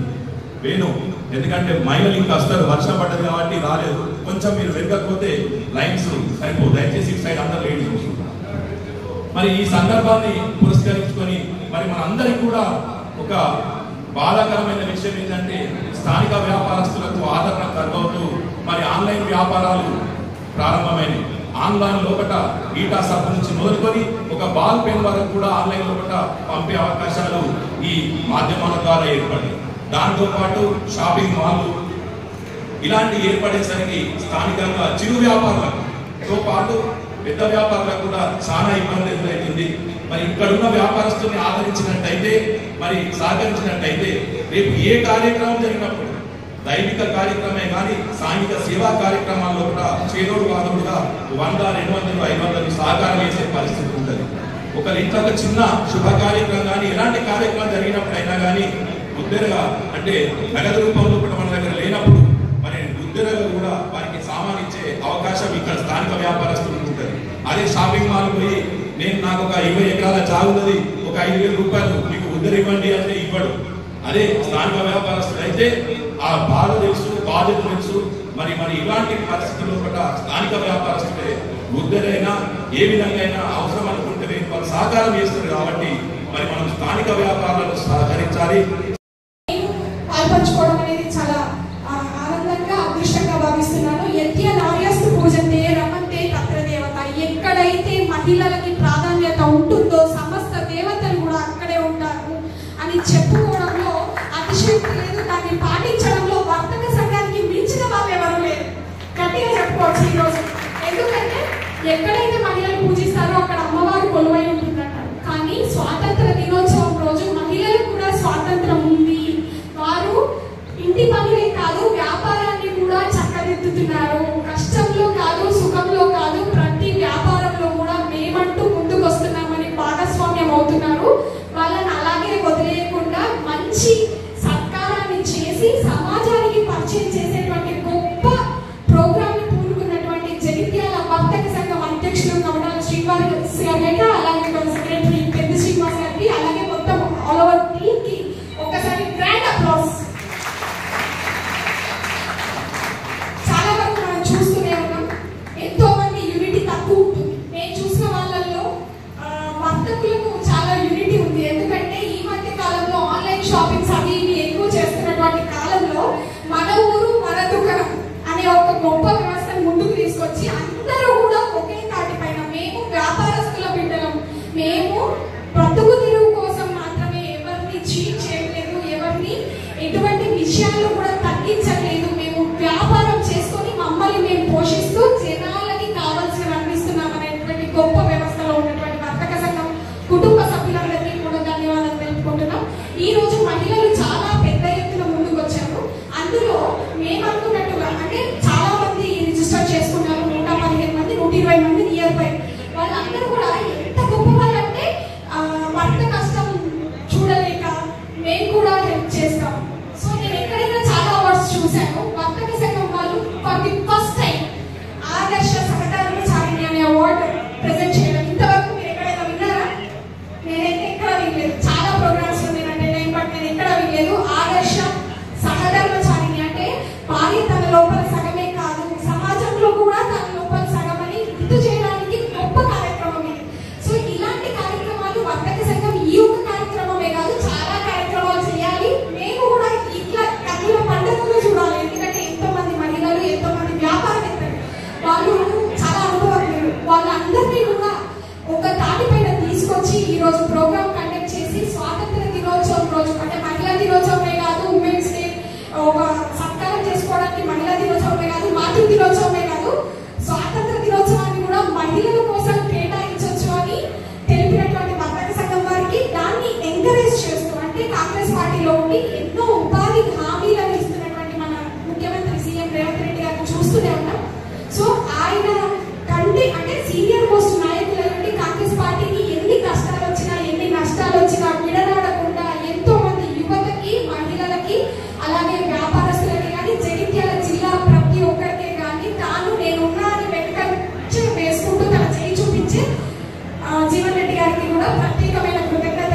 వేణు ఎందుకంటే మహిళలు ఇంకా వస్తారు, వర్షం పడ్డది కాబట్టి రాలేదు, కొంచెం మీరు వెళ్ళకపోతే లైన్స్ సరిపోదు, దయచేసి ఇటు సైడ్ అందరూ లేడీ చూసుకుంటారు. మరి ఈ సందర్భాన్ని పురస్కరించుకొని మరి మనందరికీ కూడా ఒక బాధాకరమైన విషయం ఏంటంటే స్థానిక వ్యాపారస్తులకు ఆదరణ కరువవుతూ మరి ఆన్లైన్ వ్యాపారాలు ప్రారంభమైనవి. ఆన్లైన్ లోపల ఈటా సబ్బు నుంచి మొదలుకొని ఒక బాల్ పెన్ వరకు కూడా ఆన్లైన్ లోపల పంపే అవకాశాలు ఈ మాధ్యమాల ద్వారా ఏర్పడి, దాంతో పాటు షాపింగ్ మాల్లు ఇలాంటి ఏర్పడేసరికి స్థానికంగా చిరు వ్యాపారులతో పాటు పెద్ద వ్యాపారులకు కూడా చాలా ఇబ్బంది ఎదురవుతుంది. మరి ఇక్కడున్న వ్యాపారస్తుల్ని ఆదరించినట్టయితే మరి సహకరించినట్టయితే రేపు ఏ కార్యక్రమం జరిగినప్పుడు దైవిక కార్యక్రమే కానీ సాంఘిక సేవా కార్యక్రమాల్లో కూడా చేదోడు వాదోడుగా 100, 200, 500 సహకారం చేసే పరిస్థితి ఉంటుంది. ఒక ఇంట్లో ఒక చిన్న శుభ కార్యక్రమం కానీ ఎలాంటి కార్యక్రమం జరిగినప్పుడైనా కానీ ఉద్దరగా అంటే నగదు రూపంలో కూడా మన దగ్గర లేనప్పుడు మరి ఉద్దరగా కూడా వారికి సామాన్ ఇచ్చే అవకాశం ఇక్కడ స్థానిక వ్యాపారస్తులకు ఉంటుంది. అదే షాపింగ్ మాల్ పోయి నేను నాకు ఒక 20 ఎకరాల జాగు ఉన్నది, ఒక 5,000 రూపాయలు మీకు ఉద్దర ఇవ్వండి అంటే ఇవ్వడు. అదే స్థానిక వ్యాపారస్తులు అయితే ఆ బాధ తెలుసు, బాధ్యత తెలుసు. మరి ఇలాంటి పరిస్థితుల్లో కూడా స్థానిక వ్యాపారస్తులే ఉద్దరైనా ఏ విధంగా అయినా అవసరం అనుకుంటే వాళ్ళు సహకారం చేస్తారు. కాబట్టి మరి మనం స్థానిక వ్యాపారాలను సహకరించాలి. పాల్పంచుకోవడం అనేది చాలా ఆనందంగా అదృష్టంగా భావిస్తున్నాను. యత్య నార్యస్తు పూజంతే రమంతే తత్ర దేవత. ఎక్కడైతే మహిళలకి ప్రాధాన్యత ఉంటుందో సమస్త దేవతలు కూడా అక్కడే ఉంటారు అని చెప్పుకోవడంలో అతిశయోక్తి లేదు. దాన్ని పాటించడంలో వర్తక సంఘానికి మించిన వాళ్ళు ఎవరు లేరు, గట్టిగా చెప్పుకోవచ్చు ఈరోజు. ఎందుకంటే ఎక్కడైతే మహిళలు పూజిస్తారో అక్కడ అమ్మవారు కొలువై ఉంటుందంటారు. కానీ స్వాతంత్ర దినోత్సవం రోజు మహిళలకు కూడా స్వాతంత్రం ఉంది. వారు ఇంటి పనులే కాదు వ్యాపారాన్ని కూడా చక్కదిద్దుతున్నారు. కష్టంలో కాదు, సుఖంలో కాదు, ప్రతి వ్యాపారంలో కూడా మేమంటూ ముందుకు వస్తున్నామని భాగస్వామ్యం అవుతున్నారు. వాళ్ళని అలాగే వదిలేయకుండా మంచి సత్కారాన్ని చేసి సమాజానికి పరిచయం చేసేటువంటి గొప్ప ప్రోగ్రామ్ ని పూనుకున్నటువంటి జగిత్యాల వర్తక సంఘం అధ్యక్షులు కమడాల శ్రీనివాస్ గారికి, అలాగే సెక్రటరీ పెద్ద శ్రీనివాస్ గారికి, అలాగే మొత్తం ఆల్ ఓవర్ టీమ్ కి ఒక్కసారి గ్రాండ్ అప్లాస్. చాలా వరకు మనం చూస్తూనే ఉన్నాం, ఎంతో మంది యూనిటీ తక్కువ ఉంటుంది. నేను చూసిన వాళ్ళల్లో వర్తకులకు చాలా యూనిటీ ఉంది. ఎందుకంటే ఈ మధ్య కాలంలో ఆన్లైన్ షాపింగ్స్ అవి ఇవి ఎక్కువ చేస్తున్నటువంటి కాలంలో విషయాల్లో కూడా తగ్గించట్లేదు. మేము వ్యాపారం చేసుకొని మమ్మల్ని మేము పోషిస్తూ జనాలకి కావాల్సిన అందిస్తున్నాం అనేటువంటి గొప్ప వ్యవస్థలో ఉన్నటువంటి వర్తక సంఘం కుటుంబ సభ్యులందరికీ కూడా ధన్యవాదాలు తెలుపుకుంటున్నాం. ఈ రోజు మహిళలు చాలా పెద్ద ఎత్తున ముందుకు వచ్చారు. అందులో మేము అనుకున్నట్టుగా అంటే చాలా మంది రిజిస్టర్ చేసుకున్నారు. 115 మంది, 120 మంది నియర్ బై. వాళ్ళందరూ కూడా ఎంత గొప్ప వాళ్ళంటే భర్త కష్టం చూడలేక మేము కూడా హెల్ప్ చేస్తాం. సో నేను ఎక్కడైనా చాలా అవార్డ్స్ చూశాను. వర్తక సంఘం వాళ్ళు ఫర్ ది ఫస్ట్ టైం ఆదర్శ సహకార చారిణి అనే అవార్డు ప్రెజెంట్ చేయడం ఇంతవరకు మీరు ఎక్కడైనా విన్నారా? నేనైతే ఎక్కడ వినలేదు. చాలా ప్రోగ్రామ్స్ ఉన్నాయంటే నేను ఎక్కడ వినలేదు. ఆదర్శ సహధర్మ చారిణి అంటే భార్య తన లోపల సగమే కాదు, సమాజంలో కూడా తన లోపల సగమని గుర్తు చేయడానికి గొప్ప కార్యక్రమం ఇది. సో ఇలాంటి కార్యక్రమాలు వర్తక సంఘం ఈ ఒక కార్యక్రమమే కాదు, చాలా కార్యక్రమాలు చేయాలి. మేము కూడా ఇట్లా కన్నుల పండుగలు చూడాలి. ఎందుకంటే ఎంతో మంది మహిళలు, ఎంతో మంది వ్యాపారవేత్తలు, వాళ్ళు చాలా అనుభవజ్ఞులు, వాళ్ళందరినీ కూడా ఒక తాటిపైన తీసుకొచ్చి ఈ రోజు ప్రోగ్రామ్ కండక్ట్ చేసి స్వాతంత్ర దినోత్సవం రోజు అంటే మహిళా దినోత్సవమే కాదు, ఉమెన్స్ డే ఒక సత్కారం చేసుకోవడానికి మహిళా దినోత్సవమే కాదు, మాతృ దినోత్సవమే కాదు, స్వాతంత్ర దినోత్సవాన్ని కూడా మహిళల కోసం కేటాయించవచ్చు అని తెలిపినటువంటి వర్తక సంఘం వారికి దాన్ని ఎంకరేజ్ చేస్తూ అంటే కాంగ్రెస్ పార్టీలో ఉండి ఎన్నో ఉపాధి హామీలను ఇస్తున్నటువంటి మన ముఖ్యమంత్రి సీఎం రేవంత్ రెడ్డి గారిని చూస్తూనే ఉన్నాం. సో ఆయన కంటే అంటే సీనియర్ మోస్ట్ నాయకుల నుండి కాంగ్రెస్ పార్టీకి ఎన్ని కష్టాలు వచ్చినా, ఎన్ని నష్టాలు వచ్చినా విడనాడకుండా ఎంతో మంది యువతకి, మహిళలకి, అలాగే వ్యాపారస్తులకి కానీ జగిత్యాల జిల్లా ప్రతి ఒక్కరికే కానీ తాను నేనున్నా అని వెంకటేశ్వర వేసుకుంటూ తన చేయి చూపించే జీవన్ రెడ్డి గారికి కూడా ప్రత్యేకమైన కృతజ్ఞత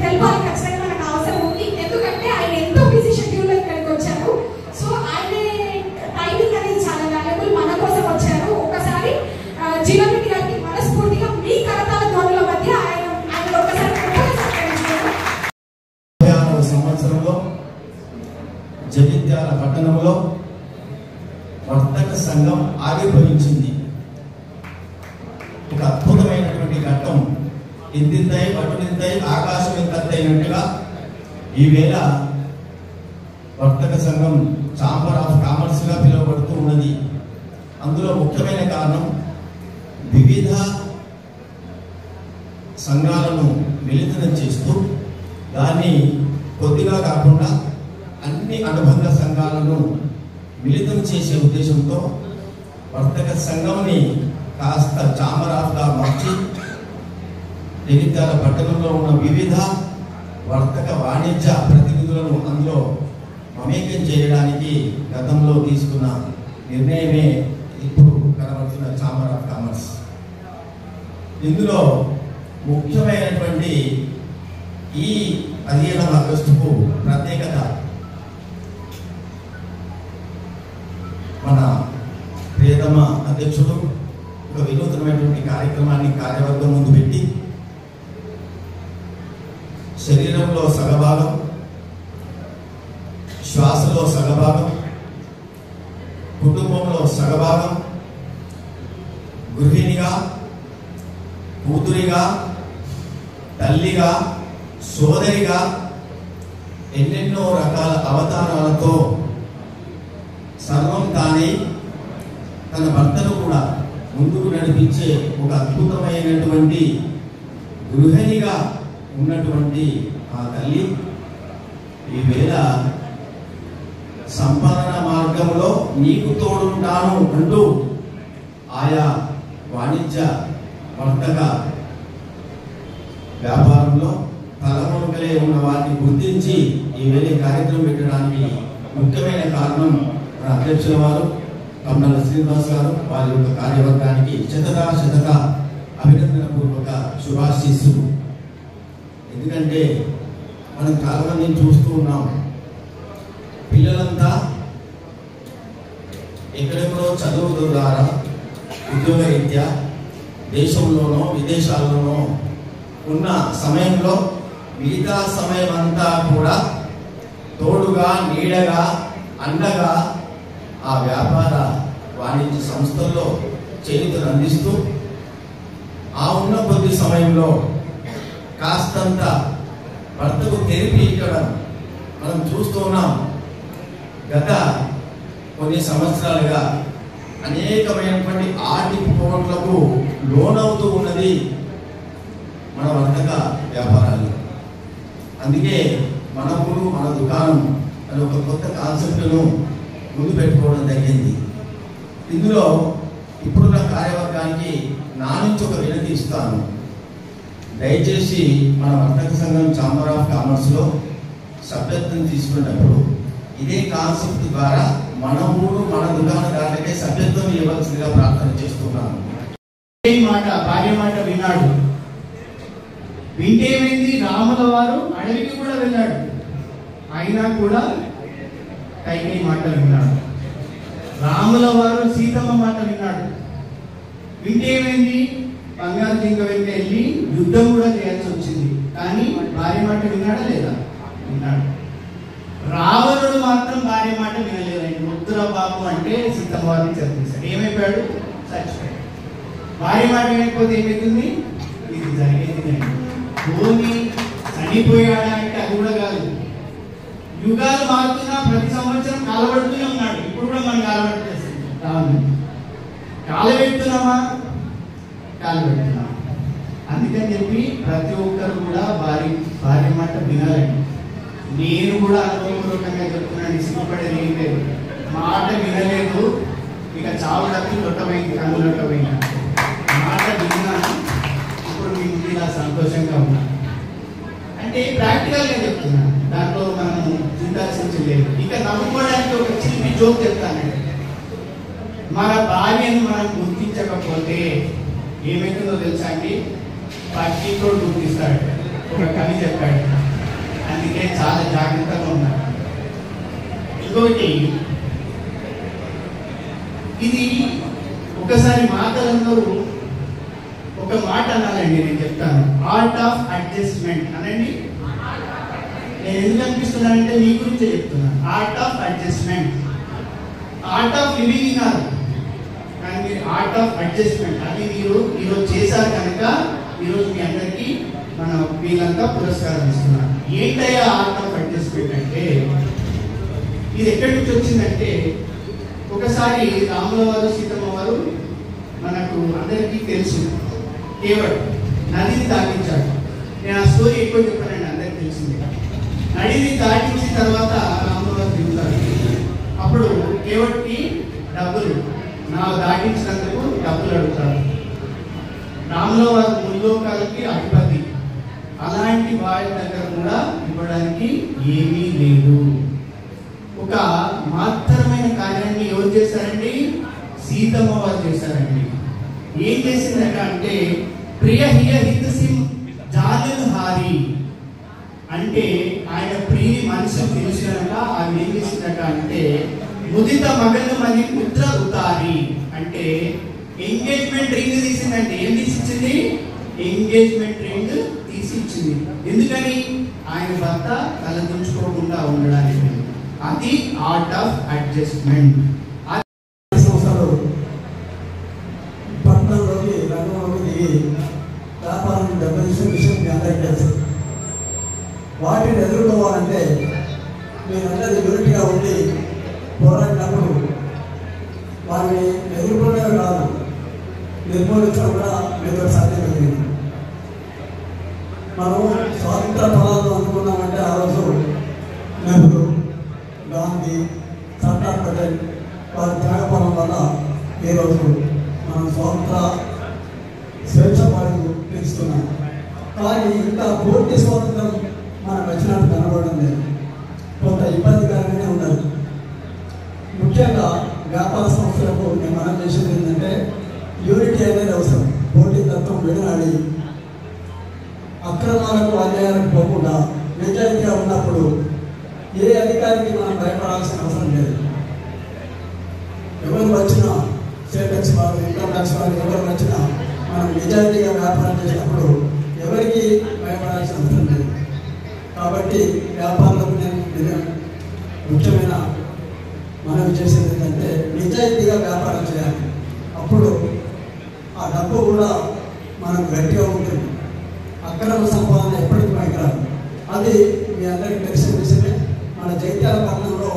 తెలపాలి. ఖచ్చితంగా మనకు అవసరం ఉంది. ఎందుకంటే ఆయన ఎంతో బిజీ షెడ్యూల్లో ఇక్కడికి వచ్చారు. సో ఆయన టైమింగ్ అనేది చాలా వాల్యుబుల్. మన కోసం వచ్చారు. ఒకసారి జీవన్ రెడ్డి గారికి మనస్ఫూర్తిగా మీ కరతాల ధ్వనుల మధ్య ఆయన ఒకసారి సత్కరించుకున్నారు. సంవత్సరంలో జగిత్యాల పట్టణంలో వర్తక సంఘం ఆవిర్భవించింది. ఒక అద్భుతమైనటువంటి ఘట్టం. ఇంతింతై పట్టునింతై ఆకాశం ఇంతైనట్టుగా ఈవేళ వర్తక సంఘం ఛాంబర్ ఆఫ్ కామర్స్ గా పిలువబడుతూ ఉన్నది. అందులో ముఖ్యమైన కారణం వివిధ సంఘాలను మిళితం చేస్తూ దాన్ని కొద్దిగా కాకుండా అన్ని అనుబంధ సంఘాలను మిళితం చేసే ఉద్దేశంతో వర్తక సంఘంని కాస్త ఛాంబర్ ఆఫ్ గా మార్చి జగిత్యాల పట్టణంలో ఉన్న వివిధ వర్తక వాణిజ్య ప్రతినిధులను అందులో మమేకం చేయడానికి గతంలో తీసుకున్న నిర్ణయమే ఇప్పుడు కనబడుతున్న ఛాంబర్ ఆఫ్ కామర్స్. ఇందులో ముఖ్యమైనటువంటి ఈ 15వ ఆగస్టుకు ప్రత్యేకత మన ప్రియతమ అధ్యక్షుడు ఒక వినూతనమైనటువంటి కార్యక్రమాన్ని కార్యవర్గం ముందు పెట్టి శరీరంలో సగభాగం, శ్వాసలో సగభాగం, కుటుంబంలో సగభాగం, గృహిణిగా, కూతురిగా, తల్లిగా, సోదరిగా ఎన్నెన్నో రకాల అవతారాలతో సర్వం తానే తన భర్తను కూడా ముందుకు నడిపించే ఒక అద్భుతమైనటువంటి గృహిణిగా ఉన్నటువంటి ఆ తల్లి ఈవేళ సంపాదన మార్గంలో నీకు తోడుంటాను అంటూ ఆయా వాణిజ్య వర్తక వ్యాపారంలో తలమునకలే ఉన్న వారిని గుర్తించి ఈవేళ కార్యక్రమం పెట్టడానికి ముఖ్యమైన కారణం మన అధ్యక్షుల వారు కమల శ్రీనివాస్ గారు, వారి యొక్క కార్యవర్గానికి శతక అభినందన పూర్వక శుభాశీస్సులు. ఎందుకంటే మనం చాలా మందిని చూస్తూ ఉన్నాం. పిల్లలంతా ఎక్కడెక్కడో చదువుల ద్వారా ఉద్యోగరీత్యా దేశంలోనో విదేశాల్లోనో ఉన్న సమయంలో మిగతా సమయం అంతా కూడా తోడుగా, నీడగా, అండగా ఆ వ్యాపార వాణిజ్య సంస్థల్లో చేతులు అందిస్తూ ఆ ఉన్న కొద్ది సమయంలో కాస్తంత భర్తకు తెరిపి ఇవ్వడం మనం చూస్తున్నాం. గత కొన్ని సంవత్సరాలుగా అనేకమైనటువంటి ఆర్థిక పోగొట్లకు లోనవుతూ ఉన్నది మన వర్తక వ్యాపారాలు. అందుకే మన ఊరు మన దుకాణం అని ఒక కొత్త కాన్సెప్ట్ను ముందు పెట్టుకోవడం జరిగింది. ఇందులో ఇప్పుడున్న కార్యవర్గానికి నా నుంచి ఒక వినతి ఇస్తాను. దయచేసి మన వర్తక సంఘం ఛాంబర్ ఆఫ్ కామర్స్లో సభ్యత్వం తీసుకున్నప్పుడు ఇదే కాన్సెప్ట్ ద్వారా మన ఊరు మన దుకాణదారులకే సభ్యత్వం ఇవ్వాల్సిందిగా ప్రార్థన చేస్తున్నాను. మాట భార్య మాట విన్నాడు. వింటేమైంది, రాముల వారు అడవికి కూడా వెళ్ళాడు, అయినా కూడా కైకేయి మాట విన్నాడు. రాముల వారు సీతమ్మ మాట విన్నాడు. వింటేమైంది, బంగారు జింక వెంట వెళ్ళి యుద్ధం కూడా చేయాల్సి వచ్చింది, కానీ భార్య మాట విన్నాడా లేదా? విన్నాడు. రావణుడు మాత్రం భార్య మాట వినలేదండి. ముద్దుర బాబు అంటే సీతమ్మ వారిని చదివేశాడు. ఏమైపోయాడు? చచ్చిపోయాడు. భార్య మాట వినకపోతే ఏమవుతుంది? ఇది జరిగేది. ధోని చనిపోయాడా అంటే అది కూడా కాదు. యుగాలు మారుతున్నా ప్రతి సంవత్సరం కాలబడుతూనే ఉన్నాడు. ఇప్పుడు కూడా మనం కాలబెట్టేస్తున్నాం. కాలబెడుతున్నామా? కాలబెడుతున్నాం. అందుకని చెప్పి ప్రతి ఒక్కరు కూడా భార్య మాట వినాలండి. నేను కూడా అనుభవపూర్వకంగా చెప్తున్నాను, సిగ్గుపడేది ఏం లేదు. మాట వినలేదు, ఇక చావు తప్పి లొట్టమైంది, కన్ను లొట్టమైంది. మాట విన్నాను, ఇప్పుడు మీకు ఇలా సంతోషంగా ఉన్నాను అంటే ప్రాక్టికల్గా చెప్తున్నాను. దాంట్లో మనము చింతాల్సించలేదు. ఇక నమ్ముకోవడానికి ఒక చిన్న జోక్ చెప్తానండి. మన భార్యను మనం గుర్తించకపోతే ఏమైతుందో తెలుసా అండి? పట్టితో గుర్తిస్తాడు. ఒక కవి చెప్పాడు. అందుకే చాలా జాగ్రత్తగా ఉన్నారు. ఇంకొకటి, ఇది ఒకసారి మాటలందరూ ఒక మాట అనాలండి. నేను చెప్తాను, ఆర్ట్ ఆఫ్ అడ్జస్ట్మెంట్ అనండి. నేను ఎందుకు అనిపిస్తున్నానంటే మీ గురించే చెప్తున్నాను. Art of adjustment. Art of living ఇన్నారు, కానీ మీరు ఆర్ట్ ఆఫ్ అడ్జస్ట్మెంట్ అది మీరు ఈరోజు చేశారు కనుక ఈరోజు మీ అందరికీ మన వీళ్ళంతా పురస్కారం ఇస్తున్నారు. ఏంటయ్యా ఆర్ట్ ఆఫ్ అడ్జస్ట్మెంట్ అంటే? ఇది ఎక్కడి నుంచి వచ్చిందంటే, ఒకసారి రాముల వారు సీతమ్మ వారు మనకు అందరికీ తెలుసు, కేవట్ నదిని దాటించాడు. నేను ఆ స్టోరీ ఎక్కువ చెప్పానండి, అందరికీ తెలిసింది. నదిని దాటించిన తర్వాత రాముల వారు దిగుతారు. అప్పుడు కేవట్కి డబ్బులు, నాకు దాటించినందుకు డబ్బులు అడుగుతారు. రాముల వారు ముల్లోకాలకి అధిపతి, అలాంటి వారి దగ్గర కూడా ఇవ్వడానికి ఏమీ లేదు. ఒక మాత్రమైన కార్యాన్ని ఎవరు చేశారండి? సీతమ్మ వారు చేశారండి. ఏం చేసిందట అంటే, ప్రియ హియ హితసిం జానన్ హారి అంటే ఆయన ప్రియ మనసు తెలిసినాక ఆమె ఏం చేసిందట అంటే, ముదిత మగను మరి పుత్ర ఉతారి అంటే ఎంగేజ్మెంట్ రింగ్ తీసిందండి. ఏం తీసిచ్చింది? ఎంగేజ్మెంట్ రింగ్ తీసి ఇచ్చింది. ఎందుకని? ఆయన భర్త తల తుంచుకోకుండా ఉండడానికి. అది ఆర్ట్ ఆఫ్ అడ్జస్ట్మెంట్. సంస్థలు పట్టణంలోకి రంగంలోకి దిగి వ్యాపారాన్ని దెబ్బతీసే విషయం మీ అందరికీ తెలుసు. వాటిని ఎదుర్కోవాలంటే మీరందరూ యూనిట్గా ఉండి పోరాడినప్పుడు వారిని ఎదుర్కొనేవి కాదు, నిర్మూలించడం కూడా మీతో సాధ్యమైంది. మనం స్వాతంత్ర ఫలాలు అనుకున్నామంటే ఆ రోజు నెహ్రూ, గాంధీ, సర్దార్ పటేల్ వారి త్యాగఫలం వల్ల ఈరోజు మనం స్వాతంత్ర స్వేచ్ఛ వారికి పిలుస్తున్నాం. కానీ ఇంకా పూర్తి స్వాతంత్రం మనకు వచ్చినట్టు కనబడడం లేదు, కొంత ఇబ్బందికరంగానే ఉన్నది. ముఖ్యంగా వ్యాపార సంస్థలకు నేను మనం చేసేది ఏంటంటే, యూనిటీ అనేది అవసరం. పోటీతత్వం విడనాడి అక్రమాలకు అన్యాయాలకు పోకుండా నిజాయితీగా ఉన్నప్పుడు ఏ అధికారికి మనం భయపడాల్సిన అవసరం లేదు. ఎవరు వచ్చినా, స్టేట్ ట్యాక్స్ వారు, ఇన్కమ్ ట్యాక్స్ వారు ఎవరు వచ్చినా మనం నిజాయితీగా వ్యాపారం చేసినప్పుడు ఎవరికి భయపడాల్సిన అవసరం లేదు. కాబట్టి వ్యాపారులకు నేను ముఖ్యమైన మనవి చేసేది ఏంటంటే, నిజాయితీగా వ్యాపారం చేయాలి. అప్పుడు ఆ డబ్బు కూడా మనకు గట్టిగా ఉంటుంది. అక్రమ సంపాదన ఎప్పటికీ పనికిరాదు. అది మీ అందరికీ తెలిసిన విషయమే. మన జైత్యాల పట్టణంలో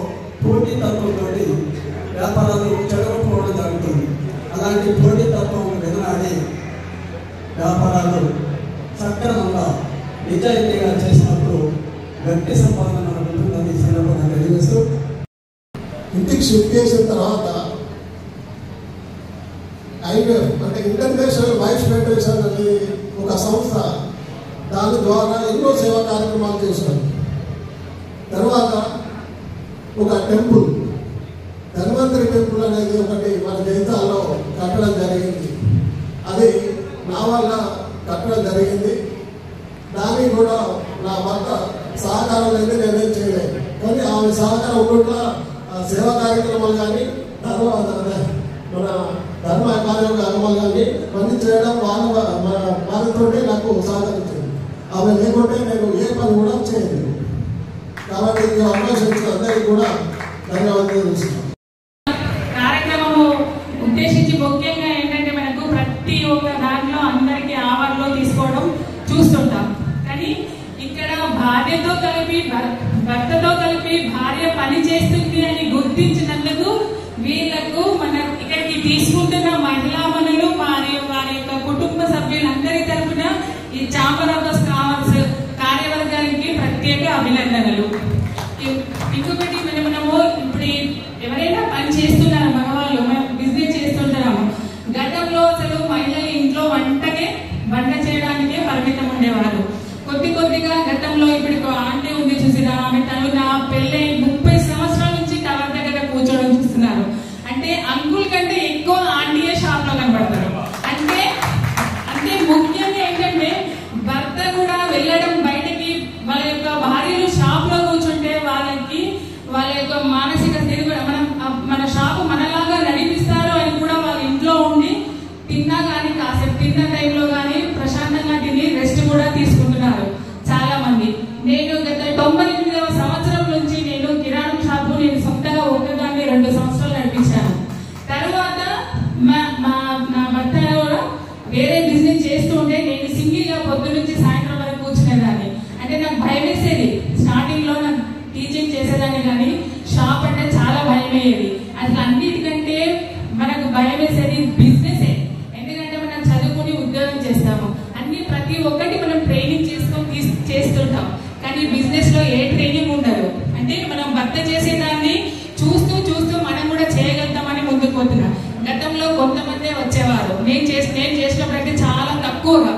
పోటీ తత్వంతో వ్యాపారాలు చెడగొట్టుకోవడం జరుగుతుంది. అలాంటి పోటీ తత్వం వెనునాడి వ్యాపారాలు సక్రమంగా నిజాయితీగా చేసినప్పుడు వ్యక్తి సంపాదన మనకు ఉంటుందని ఈ సందర్భంగా తెలియజేస్తూ, ఇంటికి షిఫ్ట్ చేసిన తర్వాత ఐవీఎఫ్ అంటే ఇంటర్నేషనల్ వైఫ్ ఫెడరేషన్ అనే ఒక సంస్థ, దాని ద్వారా ఎన్నో సేవా కార్యక్రమాలు చేశారు. తర్వాత ఒక టెంపుల్, ధన్వంతరి టెంపుల్ అనేది ఒకటి మన జైతాల్లో కట్టడం జరిగింది. అది నా వల్ల కట్టడం జరిగింది. దానికి కూడా నా భర్త సహకారం అయితే నేనేం చేయలేదు, కానీ ఆమె సహకారం ఉన్నట్ల సేవా కార్యక్రమాలు కానీ తర్వాత మన ధర్మ కార్యక్రమాలు కానీ పని చేయడం మన వారితోనే నాకు సహకరించింది. ఆమె లేకుంటే నేను ఏ పని కూడా చేయలేదు. కాబట్టి ఈ అవకాశం ఇచ్చిన అందరికీ కూడా ధన్యవాదాలు తెలుస్తున్నాను. కార్యక్రమము ఉద్దేశించి ముఖ్యంగా ఏంటంటే మనకు ప్రతి ఒక్క దాంట్లో అందరికీ ఆవాల్లో తీసుకోవడం చూస్తుంటాం. కానీ ఇక్కడ భార్యతో కలిపి భర్తతో కలిపి భార్య పని చేస్తుంది అని గుర్తించినందుకు వీళ్లకు మన ఇక్కడికి తీసుకుంటున్న మహిళా మనులు మరియు వారి యొక్క కుటుంబ సభ్యులందరి తరఫున ఈ ఛాంబర్ ఆఫ్ కామర్స్ కార్యవర్గానికి ప్రత్యేక అభినందనలు. ఇంకొకటి మనము ఇప్పుడు ఎవరైనా పని చేస్తున్నారా, మగవాళ్ళు మనం బిజినెస్ చేస్తుంటాము. గతంలో అసలు మహిళలు ఇంట్లో వంట చేయడానికే పరిమితం ఉండేవారు. కొద్దిగా గతంలో ఇప్పుడు ఆంటీ ఉంది చూసిరా, ఆమె తను నా పెళ్ళై 30 సంవత్సరాల నుంచి టవర్ దగ్గర కూర్చోవడం చూస్తున్నారు. అంటే అంకుల్ కంటే ఎక్కువ ఆంటీయే షాప్ లో కనబడతారు. అంటే ముఖ్యంగా ఏంటంటే భర్త కూడా వెళ్ళడం బయటకి, వాళ్ళ యొక్క భార్యలు షాప్ లో కూర్చుంటే వాళ్ళ యొక్క మానసిక స్థితి కూడా మన షాపు మనలాగా నడిపిస్తారు అని కూడా వాళ్ళ ఇంట్లో ఉండి తిన్నా కానీ కాసేపు తిన్న టైంలో కానీ ప్రశాంతంగా తిని రెస్ట్ కూడా తీసుకుంటున్నారు చాలా మంది. నేను గత 98వ సంవత్సరం నుంచి నేను కిరాణం షాపు నేను సొంతగా ఒకదాన్ని 2 సంవత్సరాలు నడిపించాను. తర్వాత నా భర్త కూడా వేరే బిజినెస్ చేస్తూ ఉంటే నేను సింగిల్ గా పొద్దు నుంచి సాయంత్రం వరకు కూర్చునేదాన్ని. అంటే నాకు భయం వేసేది. స్టార్టింగ్ లో నాకు టీచింగ్ చేసేదాన్ని కానీ షాప్ అంటే చాలా భయం అయ్యేది. అసలు అన్నిటికంటే మనకు భయం వేసేది బిజినెస్. ఎందుకంటే మనం చదువుకుని ఉద్యోగం చేస్తాము, ప్రతి ఒక్కటి మనం ట్రైనింగ్ చేస్తుంటాం. కానీ బిజినెస్ లో ఏ ట్రైనింగ్ ఉండదు. అంటే మనం భర్త చేసేదాన్ని చూస్తూ మనం కూడా చేయగలుగుతామని ముందుకు పోతున్నాం. గతంలో కొంతమందే వచ్చేవారు, నేను చేసినప్పుడైతే చాలా తక్కువగా.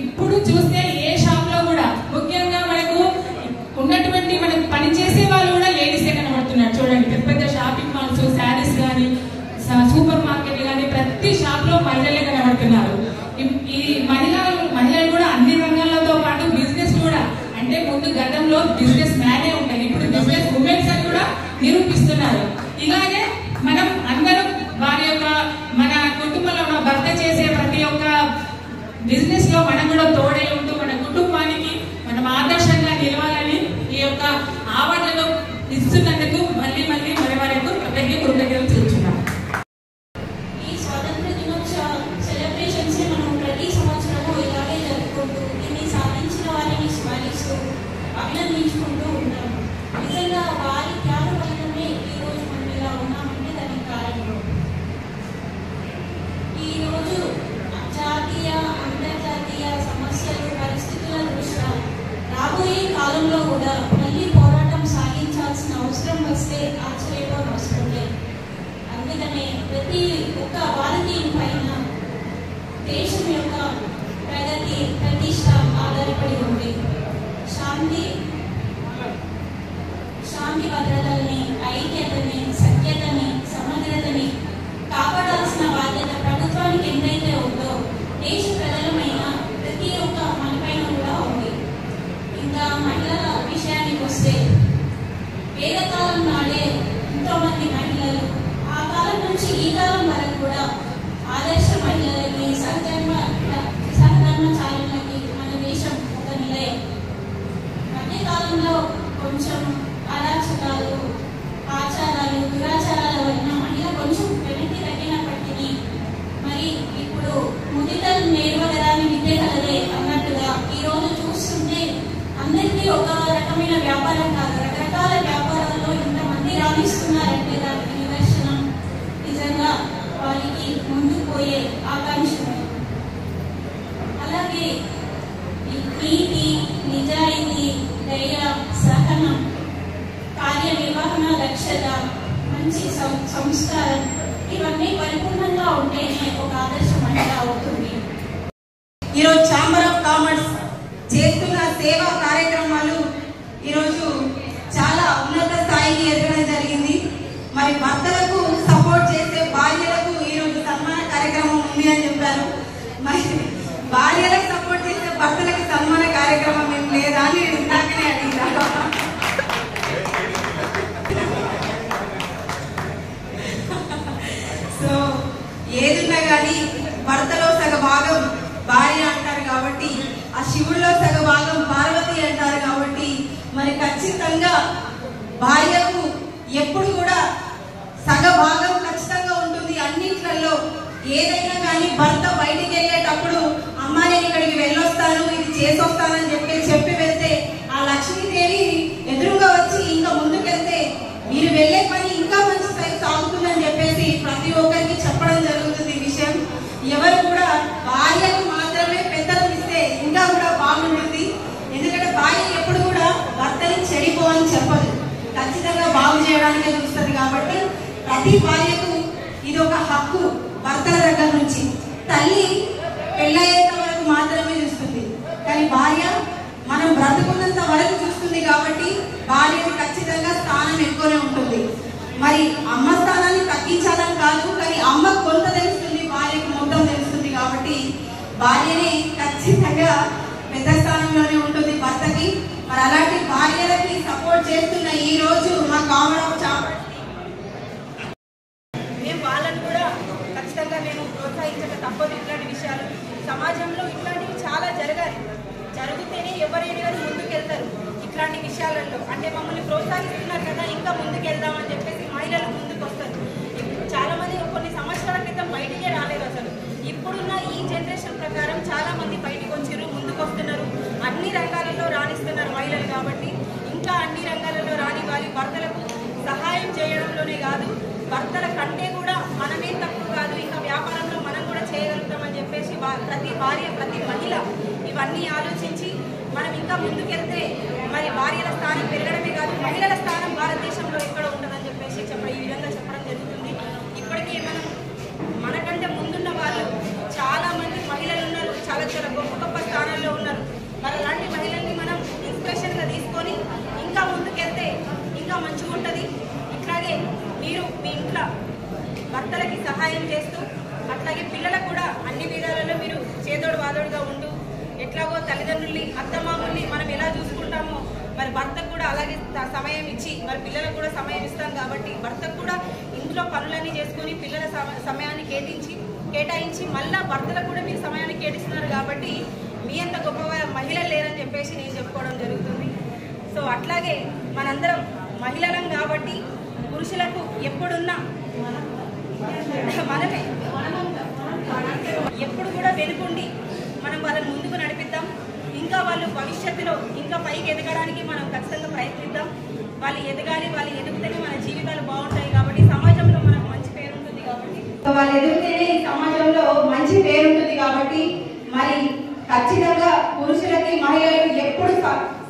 ఇప్పుడు చూస్తే ఏ షాప్ లో కూడా ముఖ్యంగా మనకు ఉన్నటువంటి మనకు పనిచేసే వాళ్ళు కూడా లేడీసే కనబడుతున్నారు. చూడండి, పెద్ద షాపింగ్ మాల్స్, శారీస్ కానీ సూపర్ మార్కెట్లు కానీ ప్రతి షాప్ లో మహిళలే కనబడుతున్నారు. ఈ మహిళలు కూడా అన్ని రంగాలతో పాటు బిజినెస్ కూడా, అంటే ముందు గతంలో బిజినెస్ మ్యానే ఉంటాయి, ఇప్పుడు బిజినెస్ ఉమెన్స్ అని కూడా నిరూపిస్తున్నారు. ఇలాగే మనం అందరం వారి యొక్క మన కుటుంబంలో మన భర్త చేసే ప్రతి ఒక్క బిజినెస్ లో మనం కూడా తోడై ఉంటూ మన కుటుంబానికి మనం ఆదర్శంగా నిలవాలని ఈ యొక్క అవార్డులను ఇస్తున్నందుకు మళ్ళీ మరి వారికి ప్రత్యేక కృతజ్ఞతలు తెలుపుతున్నాం. ఈ స్వాతంత్ర దినోత్సవ సెలబ్రేషన్స్ మనం ప్రతి సంవత్సరము ఇలాగే జరుపుకుంటూ దీన్ని సాధించిన వారిని స్మరిస్తూ అభినందించుకుంటూ ఉంటాం. నిజంగా వారి త్యాగ ఫలితమే ఈ రోజు మనం ఇలా ఉన్నామంటే దానికి కారణం. ఈరోజు జాతీయ అంతర్జాతీయ సమస్యలు పరిస్థితుల దృష్ట్యా రాబోయే కాలంలో కూడా మళ్ళీ పోరాటం సాగించాల్సిన అవసరం వస్తే ఆశ్చర్యపోవడం అవసరం లేదు. అందుకనే ప్రతి ఒక్క భారతీయుని పైన దేశం యొక్క ప్రగతి ప్రతిష్ట ఆధారపడి ఉంది. శాంతి భద్రతల్ని, ఐక్యతని, సఖ్యతని, సమగ్రతని కాపాడాల్సిన బాధ్యత ప్రభుత్వానికి ఎంతైతే ఉందో దేశ ప్రజలమైన ప్రతి ఒక్క మనపైన కూడా ఉంది. ఇంకా మహిళల విషయానికి వస్తే వేదకాలం నాడే ఎంతోమంది మహిళలు ఆ కాలం నుంచి ఈ కాలం వరకు కూడా ఆదర్శ మహిళలకి సహధర్మచారులకి మన దేశం ఒక నిలయం. అదే చేస్తున్నారంటే దానికి నిదర్శనం నిజంగా వారికి ముందుకు పోయే ఆకాంక్ష. అలాగే నీతి, నిజాయితీ, దయ, సహనం, కార్యనిర్వహణ దక్షత, మంచి సంస్కారం ఇవన్నీ పరిపూర్ణంగా ఉంటేనే ఒక ఆదర్శ మహిళ అవుతుంది. ఈరోజు ఛాంబర్ ఆఫ్ కామర్స్ చేస్తున్న సేవా కార్యక్రమాలు ఈరోజు చాలా ఉన్నత స్థాయికి ఎదగడం జరిగింది. మరి భర్తలకు సపోర్ట్ చేసే భార్యలకు ఈరోజు సన్మాన కార్యక్రమం ఉంది అని చెప్పారు. మరి భార్యలకు సపోర్ట్ చేసే భర్తలకు సన్మాన కార్యక్రమం ఏం లేదా అని నేను ఇందాకనే అడిగినాను. సో ఏదున్నా కానీ భర్తలో సగ భాగం భార్య అంటారు కాబట్టి, ఆ శివుడిలో సగ భాగం పార్వతి అంటారు కాబట్టి, మరి ఖచ్చితంగా భార్యకు ఎప్పుడు కూడా సగ భాగం ఖచ్చితంగా ఉంటుంది అన్నిట్లలో. ఏదైనా కానీ భర్త బయటికి వెళ్ళేటప్పుడు అమ్మ నేను ఇక్కడికి వెళ్ళొస్తాను, ఇది చేసొస్తానని చెప్పి వెళ్తే ఆ లక్ష్మీదేవి ఎదురుగా వచ్చి ఇంకా ముందుకెళ్తే మీరు వెళ్ళే పని ఇంకా మంచి స్థాయి సాగుతుందని చెప్పేసి ప్రతి ఒక్కరికి చెప్పడం జరుగుతుంది. ఈ విషయం ఎవరు కూడా భార్యకు మాత్రమే పెద్దలు ఇస్తే ఇంకా కూడా బాగుంటుంది. ఎందుకంటే భార్య ఎప్పుడు కూడా భర్తని చెడిపో అని చెప్పదు, ఖచ్చితంగా బాగు చేయడానికే చూస్తుంది. కాబట్టి ప్రతి భార్యకు ఇది ఒక హక్కు. భర్తల దగ్గర నుంచి తల్లి పెళ్ళయ్యేంత వరకు మాత్రమే చూస్తుంది, కానీ భార్య మనం బ్రతుకున్నంత వరకు చూస్తుంది. కాబట్టి భార్యకి ఖచ్చితంగా స్థానం ఎక్కువనే ఉంటుంది. మరి అమ్మ స్థానాన్ని తగ్గించాలని కాదు, కానీ అమ్మకు కొంత తెలుస్తుంది, భార్యకు మొత్తం తెలుస్తుంది. కాబట్టి భార్యనే ఖచ్చితంగా పెద్ద స్థానంలోనే ఉంటుంది భర్తకి. మరి అలాంటి భార్యలకి సపోర్ట్ చేస్తున్న ఈ రోజు మా కామరావు చాప మేము వాళ్ళని కూడా ఖచ్చితంగా మేము ప్రోత్సహించక తప్పదు. ఇట్లాంటి విషయాలు సమాజంలో ఇట్లాంటివి చాలా జరగాలి, జరిగితేనే ఎవరైనా కానీ ముందుకెళ్తారు. ఇట్లాంటి విషయాలలో అంటే మమ్మల్ని ప్రోత్సహిస్తున్నారు కదా ఇంకా ముందుకెళ్దామని చెప్పేసి మహిళలు ముందుకు వస్తారు. చాలా మంది కొన్ని సంవత్సరాల క్రితం బయటికే రాలేదు అసలు. ఇప్పుడున్న ఈ జనరేషన్ ప్రకారం చాలా మంది బయటకు వచ్చిర్రు, ముందుకు వస్తున్నారు, అన్ని రంగాలలో రాణిస్తున్నారు మహిళలు. కాబట్టి ఇంకా అన్ని రంగాలలో రాని వారి భర్తలకు సహాయం చేయడంలోనే కాదు, భర్తల కంటే కూడా మనమే తక్కువ కాదు, ఇంకా వ్యాపారంలో మనం కూడా చేయగలుగుతామని చెప్పేసి ప్రతి భార్య ప్రతి మహిళ ఇవన్నీ ఆలోచించి మనం ఇంకా ముందుకెళ్తే మరి భార్యల స్థానం పెరగడమే కాదు, మహిళల స్థానం భారతదేశంలో ఎక్కడ ఉంటుందని చెప్పేసి ఈ విధంగా చెప్పడం జరుగుతుంది. ఇప్పటికే మనం మనకంటే ముందున్న వాళ్ళు చాలా మంది మహిళలు ఉన్నారు, చాలా చాలా గొప్ప గొప్ప స్థానాల్లో ఉన్నారు. మరి అలాంటి మహిళల్ని మనం ఇన్స్పిరేషన్గా తీసుకొని ఇంకా ముందుకెళ్తే ఇంకా మంచిగా ఉంటుంది. ఇట్లాగే మీరు మీ ఇంట్లో భర్తలకి సహాయం చేస్తూ అట్లాగే పిల్లలకు కూడా అన్ని విధాలలో మీరు చేదోడు వాదోడుగా ఉంటూ ఎట్లాగో తల్లిదండ్రుల్ని అత్తమామల్ని మనం ఎలా చూసుకుంటామో మరి భర్తకు కూడా అలాగే సమయం ఇచ్చి మరి పిల్లలకు కూడా సమయం ఇస్తాం. కాబట్టి భర్తకు కూడా ఇంట్లో పనులన్నీ చేసుకొని పిల్లల సమయాన్ని కేటాయించి మళ్ళా భర్తలకు కూడా మీరు సమయాన్ని కేటాయిస్తున్నారు. కాబట్టి మీ అంత గొప్ప మహిళలు లేరని చెప్పేసి నేను చెప్పుకోవడం జరుగుతుంది. సో అట్లాగే మనందరం మహిళలం కాబట్టి పురుషులకు ఎప్పుడున్నా మనమే ఎప్పుడు కూడా వెనుకుండి మనం వాళ్ళని ముందుకు నడిపిద్దాం. ఇంకా వాళ్ళు భవిష్యత్తులో ఇంకా పైకి ఎదగడానికి మనం ఖచ్చితంగా ప్రయత్నిద్దాం. వాళ్ళు ఎదగాలి, వాళ్ళు ఎదుగుతేనే మన జీవితాలు బాగుంటాయి. కాబట్టి సమాజంలో మనకు మంచి పేరు ఉంటుంది. కాబట్టి వాళ్ళు ఎదుగుతేనే ఈ సమాజంలో మంచి పేరు ఉంటుంది. కాబట్టి మరి ఖచ్చితంగా పురుషులకి మహిళలు ఎప్పుడు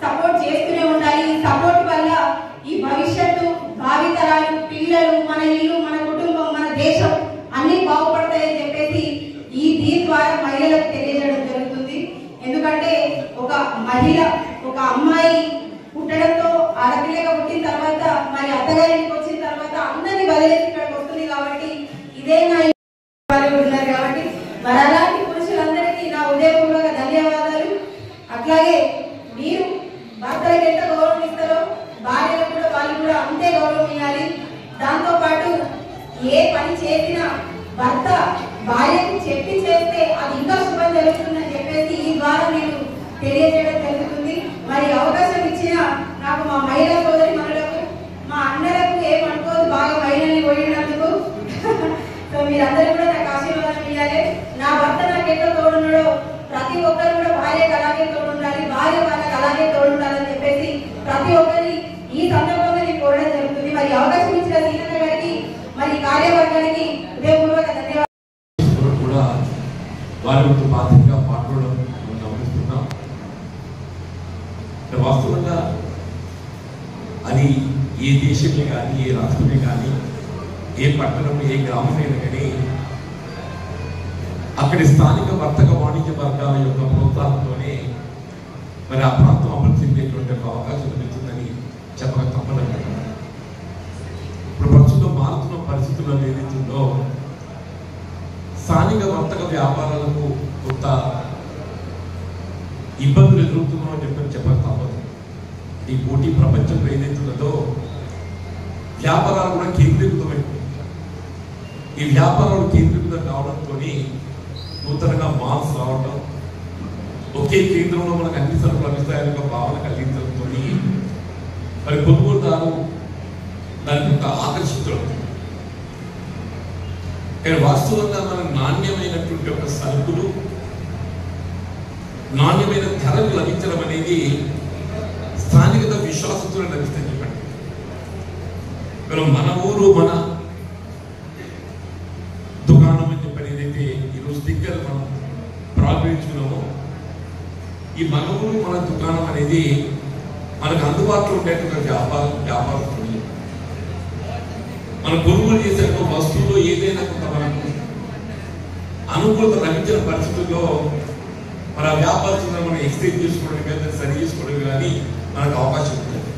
సపోర్ట్ చేస్తూనే ఉండాలి. ఈ సపోర్ట్ వల్ల ఈ భవిష్యత్తు భావితరాలు పిల్లలు మన ఇల్లు మన కుటుంబం మన దేశం అన్ని బాగుపడతాయని చెప్పేసి దీని ద్వారా మహిళలకు తెలియజేయడం జరుగుతుంది. ఎందుకంటే ఒక మహిళ ఒక అమ్మాయి పుట్టడంతో ఆడపిల్లగా పుట్టిన తర్వాత మరి అత్తగారికి వచ్చిన తర్వాత అందరినీ వదిలేసి ఇక్కడికి వస్తుంది. కాబట్టి ఇదే నా ఉన్నారు. కాబట్టి మరి అలాంటి పురుషులందరికీ నా ఉదయపూర్వక ధన్యవాదాలు. అట్లాగే మీరు భర్తలకు ఎంత గౌరవం ఇస్తారో భార్యలకు కూడా వాళ్ళు కూడా అంతే గౌరవం ఇవ్వాలి. దాంతోపాటు ఏ పని చేసినా భర్త భార్యకు చెప్పి చేస్తే అది ఇంకా శుభం జరుగుతుందని చెప్పేసి ఈ ద్వారా నేను తెలియజేయడం జరుగుతుంది. మరి అవకాశం ఇచ్చిన నాకు మా మహిళా సోదరి మనులకు మా అన్నలకు ఏమనుకోదు బాగా మహిళల్ని పోయినందుకు. సో మీరందరూ కూడా నాకు ఆశీర్వాదం ఇవ్వాలి. నా భర్త నాకు ఎట్లా తోడున్నాడో ప్రతి ఒక్కరు కూడా భార్యకు అలాగే తోడుండాలి, భార్య వాళ్ళకి అలాగే తోడుండాలని చెప్పేసి ప్రతి ఒక్కరి ఈ సందర్భంగా నేను కోరడం జరుగుతుంది. మరి అవకాశం ఇచ్చిన సీనన్న గారికి మరి కార్యవర్గానికి హృదయపూర్వక ధన్యవాదాలు. కూడా వారి యొక్క బాధ్యతగా మాట్లాడడం మనం గమనిస్తున్నాం. వాస్తవంగా అది ఏ దేశమే కానీ ఏ రాష్ట్రమే కానీ ఏ పట్టణం ఏ గ్రామమైనా కానీ అక్కడి స్థానిక వర్తక వాణిజ్య వర్గాల యొక్క ప్రోత్సాహంతోనే మరి ఆ ప్రాంతం అమలు చెందేటువంటి ఒక అవకాశం లభిస్తుందని చెప్పక తప్పడం కదా. ఇప్పుడు ప్రస్తుతం మారుతున్న పరిస్థితుల్లో ఏదైతుందో స్థానిక వర్తక వ్యాపారాలకు కొంత ఇబ్బందులు ఎదురవుతున్నామని చెప్పక తప్పదు. ఈ పోటీ ప్రపంచంలో ఏదైతున్నదో వ్యాపారాలు కూడా కేంద్రీకృతమైపోయింది. ఈ వ్యాపారాలు కేంద్రీకృతం కావడంతో నూతనంగా మాల్స్ రావడం, ఒకే కేంద్రంలో మనకు అన్ని సరుకులు లభిస్తాయని ఒక భావన కలిగించడంతో మరి కొనుగోలుదారు దానికి ఒక ఆకర్షితులు. కానీ వాస్తవంగా మన నాణ్యమైనటువంటి ఒక సరుకులు నాణ్యమైన ధరలు లభించడం అనేది స్థానికత విశ్వాసంతో లభిస్తాయి. చెప్పండి, మనం మన ఊరు మన దుకాణం అని చెప్పని ఏదైతే ఈరోజు స్టిక్కర్ మనం ప్రారంభించుకున్నామో ఈ మన ఊరు మన దుకాణం అనేది మనకు అందుబాటులో ఉండేటువంటి వ్యాపారం మనం కొనుగోలు చేసే వస్తువులు ఏదైనా కొంత మనకు అనుకూలత లభించిన పరిస్థితుల్లో మన వ్యాపారస్తులను మనం ఎక్స్చేంజ్ చేసుకోవడం కానీ సరి చేసుకోవడం కానీ మనకు అవకాశం ఉంటుంది.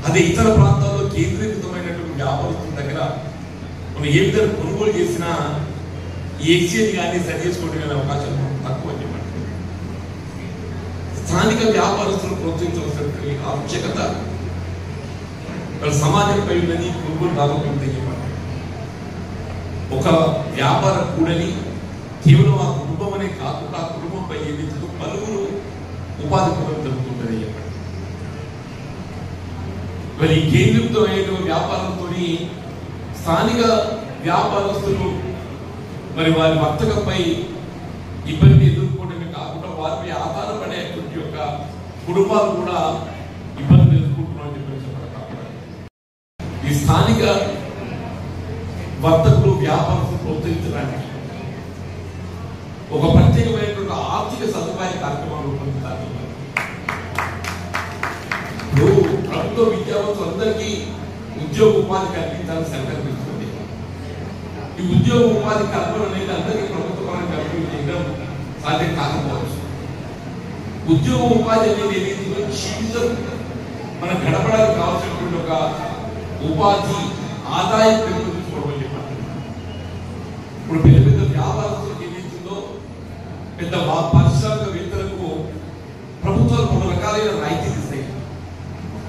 అదే ఇతర ప్రాంతాల్లో కేంద్రీకృతమైనటువంటి వ్యాపారస్తుల దగ్గర మనం ఏ విధంగా కొనుగోలు చేసినా ఈ ఎక్స్చేంజ్ కానీ సరి చేసుకోవడం కానీ అవకాశం తక్కువ అని చెప్పండి. స్థానిక వ్యాపారస్తులను ప్రోత్సహించవలసినటువంటి ఆవశ్యకత సమాజంపై ఉన్నది కొనుగోలుదారులకు ఉందని చెప్పండి. ఒక వ్యాపార కూడలి కేవలం ఆ కుటుంబం అనే కాకుండా ఆ కుటుంబంపై ఏదైతే పలువురు ఉపాధి పొందడం జరుగుతుందని చెప్పండి. మరి ఈ కేంద్రీకృతమైన వ్యాపారంతో స్థానిక వ్యాపారస్తులు మరి వారి వర్తకంపై ఇబ్బంది ఎదుర్కోవడమే కాకుండా వారిపై ఆధారపడేటువంటి యొక్క కుటుంబాలు కూడా ఇబ్బందులు ఎదుర్కొంటున్నామని చెప్పి ఈ స్థానిక వర్తకులు వ్యాపారస్తులు ప్రోత్సహించడానికి ఒక ప్రత్యేకమైనటువంటి ఆర్థిక సదుపాయ కార్యక్రమాలు రూపొందించాలి. ఇప్పుడు ప్రభుత్వ విద్యావంతులందరికీ ఉద్యోగ ఉపాధి కల్పించాలని సంకల్పిస్తుంది. ఈ ఉద్యోగ ఉపాధి కల్పన అనేది అందరికీ ప్రభుత్వ పరంగా కల్పించడం సాధ్యం కాకపోవచ్చు. ఉద్యోగ ఉపాధి అనేది ఏదైతే జీవితం మనం గడపడానికి కావాల్సినటువంటి ఒక ఉపాధి ఆదాయం పెంపొందించుకోవడం చెప్పండి. ఇప్పుడు పెద్ద పెద్ద వ్యాపారస్తులకు ఏదైతుందో పెద్ద పారిశ్రామికవేత్తలకు ప్రభుత్వాలు కొన్ని రకాలైన రాయితీలు ఇస్తాయి.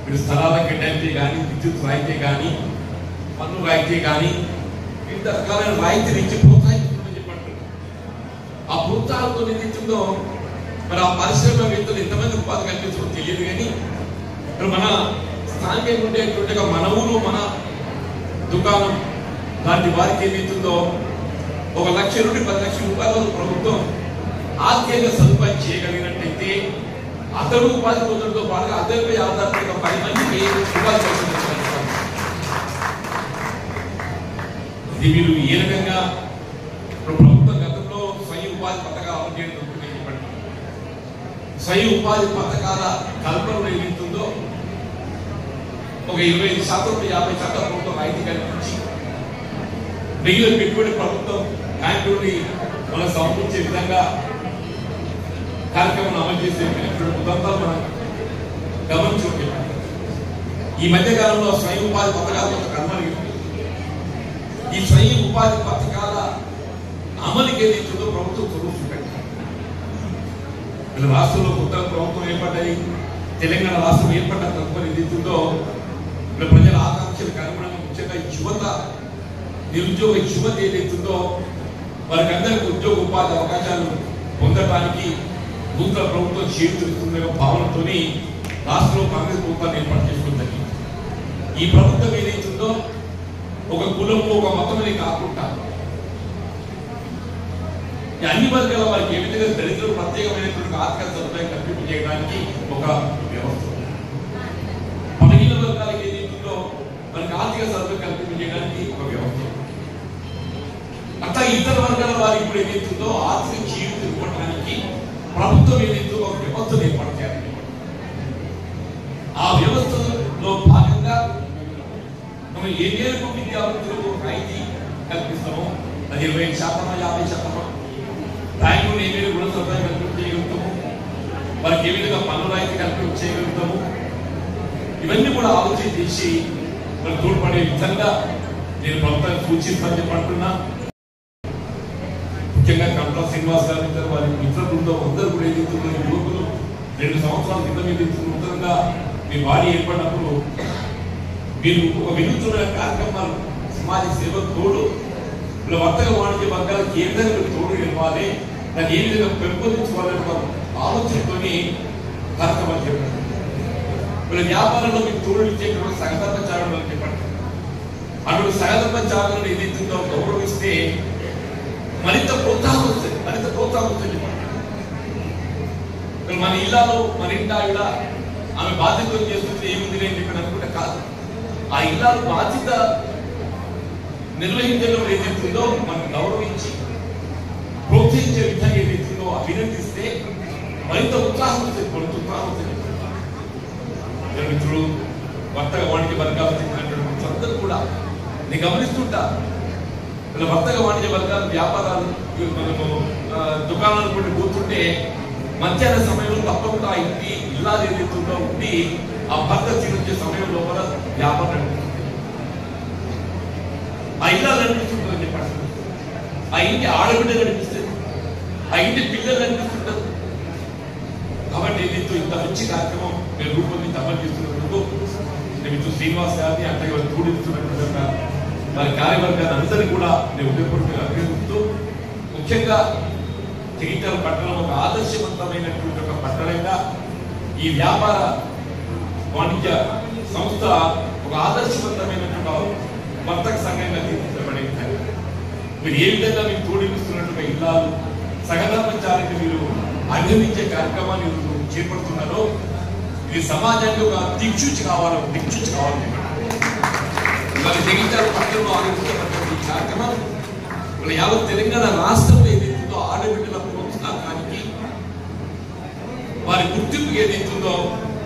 మీరు స్థలాల కేటాయించే కానీ విద్యుత్ రాయితీ కానీ పన్ను రాయితీ కానీ వివిధ రకాలైన రాయితీలు ఇచ్చి ప్రోత్సహించడం చెప్పండి. ఆ ప్రోత్సాహంతో ఏదైతుందో మరి ఆ పారిశ్రామికవేత్తలు ఎంతమంది ఉపాధి కల్పించడం తెలియదు. కానీ మరి మన స్థానికంగా ఉండేటువంటి మన ఊరు మన దుకాణం లాంటి వారికి ఏదైతుందో 1 లక్ష నుండి 10 లక్షల రూపాయల ప్రభుత్వం ఆర్థిక సదుపాయం చేయగలిగినట్టయితే అతడు ఉపాధి పొందడంతో పాటుగా అతనిపై ఆధారపడిన 10 మందికి ఉపాధి కల్పించాలి. ఇది మీరు ఏ రకంగా ప్రభుత్వం గతంలో స్వయం ఉపాధి పథకాలు అమలు చేయడం జరుగుతుంది చెప్పండి. స్వయం ఉపాధి పథకాల కల్పనలో ఏదైతుందో ఒక 25% 50% ప్రభుత్వం రాయితీ కల్పించి మిగిలిన పెట్టుబడి ప్రభుత్వం బ్యాంకు నుండి మనం సమకూర్చే విధంగా కార్యక్రమం అమలు చేసే ఉదంతాలు మనం గమనించుకుంటే ఈ మధ్యకాలంలో స్వయం ఉపాధి పథకాలతో కనుమరుగు. ఈ స్వయం ఉపాధి పథకాల అమలుకి ఏదైతుందో ప్రభుత్వం చొరవ చూపెట్టాలి. వీళ్ళ రాష్ట్రంలో కొత్త ప్రభుత్వం ఏర్పడ్డాయి. తెలంగాణ రాష్ట్రం ఏర్పడ్డ తదుపరి ఏదైతుందో ప్రజల ఆకాంక్షలకు అనుగుణంగా ముఖ్యంగా యువత నిరుద్యోగ యువత ఏదైతుందో వారికి అందరికీ ఉద్యోగ ఉపాధి అవకాశాలు పొందడానికి నూతన ప్రభుత్వం చేరుతుందనే భావనతో రాష్ట్రంలో కాంగ్రెస్ ప్రభుత్వాన్ని ఏర్పాటు చేసుకుంటుంది. ఈ ప్రభుత్వం ఏదైతుందో ఒక కులము ఒక మతమని కాకుండా అన్ని వర్గాల వారికి ఏ విధంగా దళితులు ప్రత్యేకమైనటువంటి ఆర్థిక సదుపాయం కల్పింపజేయడానికి ఒక వ్యవస్థ. బలహీన వర్గాలకి ఆర్థిక సభ్యులు కల్పించడానికి ఒక వ్యవస్థ. అట్లా ఇతర వర్గాల వారికి ఇప్పుడు ఏదైతుందో ఆర్థిక జీవితం ఇవ్వడానికి ప్రభుత్వం ఏదైతుందో ఒక వ్యవస్థను ఏర్పాటు చేయాలి. ఆ వ్యవస్థలో భాగంగా మనం ఏ మేరకు విద్యార్థులకు రాయితీ కల్పిస్తామో అది 25%, 50%, బ్యాంకులు ఏ మేరకు రుణ సదుపాయం కల్పించగలుగుతాము, వారికి ఏ విధంగా పన్ను రాయితీ కల్పించగలుగుతాము, ఇవన్నీ కూడా ఆలోచన చేసి మనం తోడ్పడే విధంగా నేను ప్రభుత్వాన్ని సూచిస్తానని చెప్పంటున్నా. ముఖ్యంగా కంప్లా శ్రీనివాస్ గారు వారి మిత్ర బృందం అందరూ కూడా ఏదైతుందో యువకులు 2 సంవత్సరాల క్రితం ఏదైతే నూతనంగా మీ బాడీ ఏర్పడినప్పుడు మీరు ఒక వినూత్న కార్యక్రమాలు సమాజ సేవకు తోడు ఇలా వర్తక వాణిజ్య వర్గాలకు ఏ విధంగా తోడు ఇవ్వాలి, దాన్ని ఏ విధంగా పెంపొందించుకోవాలని ఒక ఆలోచనతో కార్యక్రమాలు చెప్పారు. వీళ్ళ వ్యాపారంలో మీకు తోడు ఇచ్చేటువంటి సహధర్మచారులు అని చెప్పండి. అటువంటి సహధర్మచారులను ఏదైతుందో గౌరవిస్తే మరింత ప్రోత్సాహం వస్తుంది, చెప్పండి. మన ఇళ్లలో మన ఇంటి ఆవిడ ఆమె బాధ్యతలు చేస్తుంటే ఏముంది అని చెప్పి అనుకుంటే కాదు. ఆ ఇళ్లలో బాధ్యత నిర్వహించడం ఏదైతుందో మనం గౌరవించి ప్రోత్సహించే విధంగా ఏదైతుందో అభినందిస్తే మరింత ఉత్సాహం వస్తుంది, కొంత ఉత్సాహం వస్తుంది. మిత్రులు, వర్తక వాణిజ్య వర్గాలు చెందినటువంటి అందరూ కూడా నేను గమనిస్తుంటా. ఇలా వర్తక వాణిజ్య వర్గాలు వ్యాపారాలు మనము దుకాణాలు కూడా కూర్చుంటే మధ్యాహ్న సమయంలో తప్పకుండా ఆ ఇంటి ఇల్లాలు ఏదైతుందో ఉండి ఆ భర్త తిరిగే సమయం లోపల వ్యాపారం నడిపిస్తుంది. ఆ ఇల్లాలు నడిపిస్తుందని చెప్పండి. ఆ ఇంటి ఆడబిడ్డ నడిపిస్తుంది, ఆ ఇంటి పిల్లలు నడిపిస్తుంటారు. కాబట్టి ఏదైతే ఇంత మంచి కార్యక్రమం మేము రూపొందించి అమలు చేస్తున్నందుకు నేను శ్రీనివాస్ గారిని అట్లాగే వారు కూడిస్తున్నటువంటి వారి కార్యవర్గాన్ని అందరినీ కూడా నేను ఉదయపూర్వకంగా అభినందిస్తూ, ముఖ్యంగా జగిత్యాల పట్టణం ఒక ఆదర్శవంతమైనటువంటి ఒక పట్టణంగా ఈ వ్యాపార వాణిజ్య సంస్థ ఒక ఆదర్శవంతమైనటువంటి వర్తక సంఘంగా తీర్చిదిద్దబడే విధంగా మీరు ఏ విధంగా మీకు తోడిస్తున్నట్టుగా ఇల్లాలు సహధర్మచారిని మీరు అభినందించే కార్యక్రమాన్ని చేపడుతున్నారో ఇది సమాజానికి ఒక దిక్సూచి కావాలి. ఇవాళ జగిత్యాల పట్టణంలో ఆలోచించబడిన ఈ కార్యక్రమం ఇవాళ యావత్ తెలంగాణ రాష్ట్రంలో ఏదైతుందో ఆడబిడ్డల ప్రోత్సాహానికి వారి గుర్తింపు ఏదైతుందో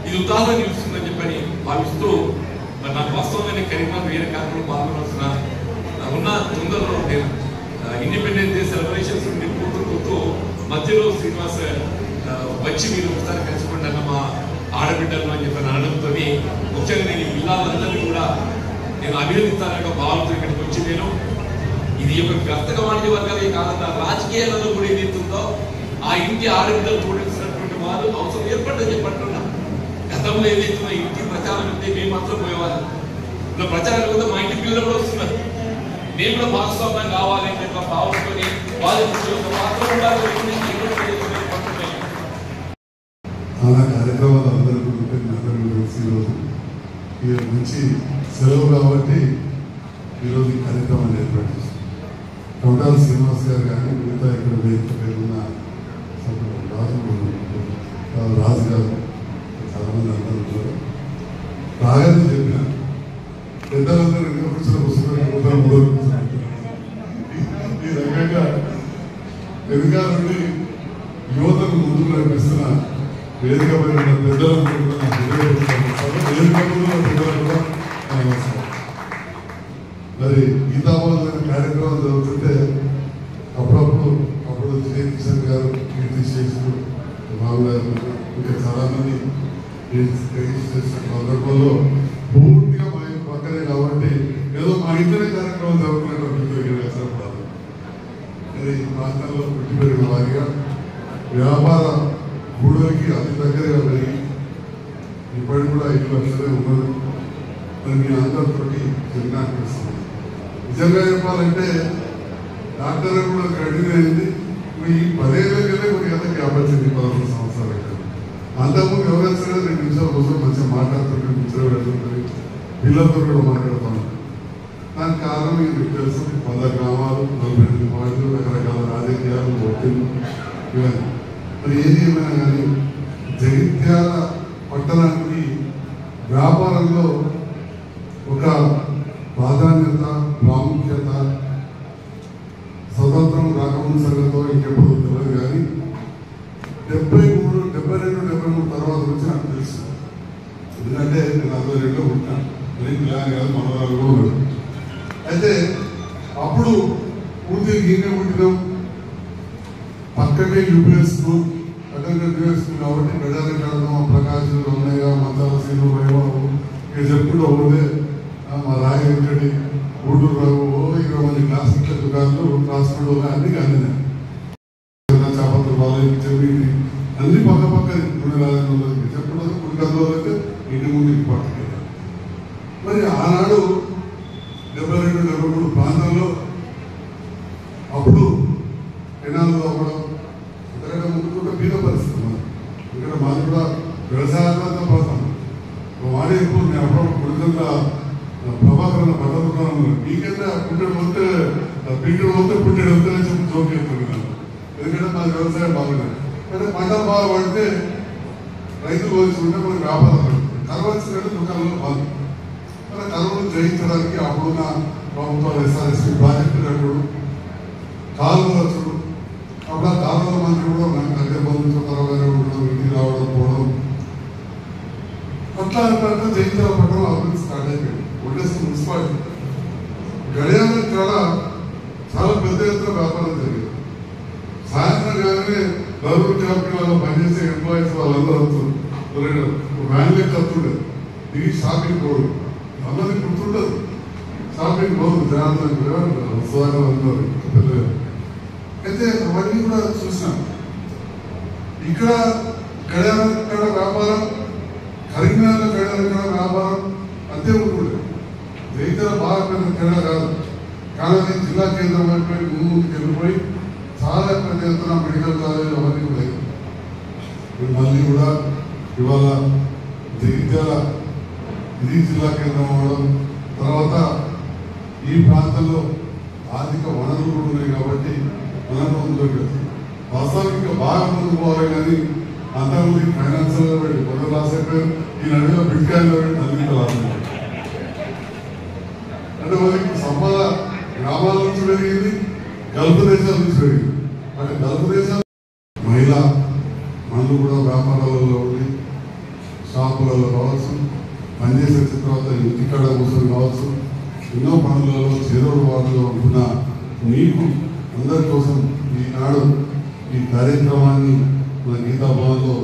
ఇది ఉదాహరణ నిలుస్తుందని చెప్పని భావిస్తూ మరి నాకు వాస్తవమైన కరీంనగర్ వేరే కార్యక్రమం పాల్గొనాల్సిన ఉన్న తొందరలో నేను ఇండిపెండెన్స్ డే సెలబ్రేషన్స్ పూర్తవుతూ మధ్యలో శ్రీనివాస్ వచ్చి మీరు ఒకసారి కలిసిపోండి అన్న మా ఆడబిడ్డలు అని చెప్పి అనడంతో ముఖ్యంగా నేను ఇల్లాలందరినీ కూడా నేను అభినందిస్తానన్న భావంతో ఇక్కడికి వచ్చి నేను ఇది ఒక వర్తక వాణిజ్య వర్గాలే కాకుండా రాజకీయాలలో కూడా ఏదైతుందో ఆ ఇంటి ఆడబిడ్డలు తోడిస్తున్నటువంటి వారు అవసరం ఏర్పడ్డని చెప్పంటున్నా. గతంలో ఏదైతుందో ఇంటి ప్రచారం అయితే మేము మాత్రం పోయేవాళ్ళు. ఇలా ప్రచారం కూడా మా ఇంటి పిల్లలు కూడా వస్తున్నారు. నేను కూడా భాగస్వామ్యం కావాలి అని చెప్పి భావంతో వాళ్ళు మాత్రం చాలా కార్యక్రమాలు అందరూ తెలిసి ఈరోజు మంచి సెలవు కాబట్టి ఈరోజు ఈ కార్యక్రమాన్ని ఏర్పాటు చేస్తాం. కొట్టాల శ్రీనివాస్ గారు కానీ మిగతా ఇక్కడ వేదిక పేరున్న రాజు గారు చాలామంది అందరూ ఉన్నారు. రాగానే చెప్పిన పెద్దలందరూ రెండు కూర్చొని పుస్తకం మూడో ఈ రకంగా వెనుక నుండి యువతకు ముందుకు నడిపిస్తున్న వేదిక పైన పెద్దలందరూ కూడా మరి గీతాబాద్ కార్యక్రమాలు జరుగుతుంటే అప్పుడు విజయ్ కిషన్ గారు, కీర్తి శేషుడు, బాబు గారు ఇంకా చాలా మంది చేసిన సందర్భంలో పూర్తిగా మా ఇంటి పక్కనే కాబట్టి ఏదో మా ఇంట్లోనే కార్యక్రమం జరుగుతున్నట్టు మరి ఈ ప్రాంతాల్లో పుట్టి పెరిగిన వారిగా వ్యాపార గూడలకి అతి దగ్గరగా పెరిగి ఇప్పటికి కూడా 5 లక్షలే ఉన్నది. మరి మీ అందరితో జరిగిన నిజంగా చెప్పాలంటే డాక్టర్ కూడా కంటిన్యూ అయింది. ఈ 10 ఏళ్ళకెళ్ళే కొన్ని ఎంత గ్యాప్ వచ్చింది, 11 సంవత్సరాలు అయితే. అంతకుముందు ఎవరైనా సరే 2 నిమిషాల కోసం మంచిగా మాట్లాడుతుంటే ముచ్చట పెడుతుంటుంది, పిల్లలతో కూడా మాట్లాడుతాను. దానికి కారణం మీకు తెలుసు, 100 గ్రామాలు, 48 పార్టీలు, రకరకాల రాజకీయాలు, ఒత్తిళ్ళు ఇవన్నీ. మరి ఏది ఏమైనా కానీ జగిత్యాల పట్టణానికి వ్యాపారంలో ఒక ప్రాధాన్యత ప్రాముఖ్యత స్వతంత్రం రాకముందు సంగతితో ఇంకెప్పుడు తెలియదు కానీ 72, 73 తర్వాత వచ్చి నాకు తెలుసు. ఎందుకంటే నేను 62లో పుట్టాను, మనవరాలు కూడా ఉన్నాడు. అయితే అప్పుడు పూర్తిగా గీనే పుట్టినాం. పక్కనే యూపీఎస్ స్కూల్, అక్కడ యూపీఎస్ స్కూల్ కాబట్టి గడాలి కడదాం, ప్రకాశం ఉన్నాయా, మందాల సీను వైభవం ఇక్కడ చెప్పుకుంటూ పోతే మా రాయి వెంకటి ఊటూరు రావు 20 మంది క్లాస్మేట్ల దుకాణాలు రాసుకుంటూ అన్ని కానీ చేపలు బాగా చెప్పి అన్ని పక్క పక్కన చెప్పడం కుడికంలో అయితే ఇంటి ముందు పట్టుకెళ్ళారు. మరి ఆనాడు 72, 73 ప్రాంతంలో అప్పుడు కెనాలు అవ్వడం ఎందుకంటే ముందు కూడా బీద పరిస్థితి మనం ఇక్కడ మాది కూడా వ్యవసాయంతో పోతాం. వాడే ఇప్పుడు నేను అప్పుడు కుడికంగా ప్రభాకరణ పట్టణం మీకైతే పుట్టెడు పోతే పీకెడు పోతే పుట్టెడు వస్తే చెప్పి జోక్ చెప్తున్నాను. ఎందుకంటే మాది వ్యవసాయం బాగున్నాయి అంటే పంటలు బాగా పడితే రైతులు పోల్చుకుంటే మనకు వ్యాపారం పడుతుంది. కరవలసినట్టు దుకాణంలో బాగు మన కరువును జయించడానికి అప్పుడున్న ప్రభుత్వాలు ఎస్ఆర్ఎస్పీ ప్రాజెక్టు కట్టుడు, కాలువలు వచ్చుడు. అప్పుడు ఆ కాలువల మంత్రి కూడా నాకు దగ్గర బంధుత్వరావు గారు ఉండడం, ఇంటికి రావడం పోవడం అట్లా అంటే జయించాల పట్టణం అభివృద్ధి స్టార్ట్ అయిపోయింది. ఒడ్డేసిన మున్సిపాలిటీ గడియారం చాలా పెద్ద ఎత్తున వ్యాపారం జరిగింది. సాయంత్రం కాగానే గవర్నమెంట్ కంపెనీలలో పనిచేసే ఎంప్లాయీస్ వాళ్ళందరూ వ్యాన్లే కత్తుండదు, ఇది షాపింగ్ పోదు, అందరికి గుర్తుండదు. షాపింగ్ పోదు జనాలు ఉత్సాహంగా అందరూ. అయితే అవన్నీ కూడా చూసినాం. ఇక్కడ గడియారం కాడ వ్యాపారం, కరీంనగర్లో గడియారం కాడ వ్యాపారం అంతే ఉంటుంది. రైతుల బాగా పెద్ద తేడా కాదు. కానీ జిల్లా కేంద్రం అయిపోయి ముందుకు వెళ్ళిపోయి చాలా పెద్ద ఎత్తున మెడికల్ కాలేజీలు అవన్నీ ఉన్నాయి. మళ్ళీ కూడా ఇవాళ జగిత్యాల ఇది జిల్లా కేంద్రం అవ్వడం, తర్వాత ఈ ప్రాంతంలో ఆర్థిక వనరులు కూడా ఉన్నాయి కాబట్టి మనం ముందుకు వాస్తవానికి ఇంకా బాగా ముందుకు పోవాలి. కానీ అంతకుముందు ఫైనాన్షియల్గా పెట్టి కొంత లాస్ అయిపోయారు. ఈ నడిలో బిట్కాయిన్లో పెట్టి అన్నింటి లాస్ అయిపోయారు. అంటే వాళ్ళకి సంపద గ్రామాల నుంచి పెరిగింది, గల్ఫ్ దేశాల నుంచి పెరిగింది. అంటే గల్ఫ్ దేశాలు మహిళా మందు కూడా వ్యాపారాలలో ఉండి షాపులలో కావచ్చు, పనిచేసే తర్వాత ఇంటికాడ కూర్చొని కావచ్చు, ఎన్నో పనులలో చేదోడు వాడులో ఉంటున్న మీకు అందరి కోసం ఈనాడు ఈ కార్యక్రమాన్ని మన గీతాభవన్లో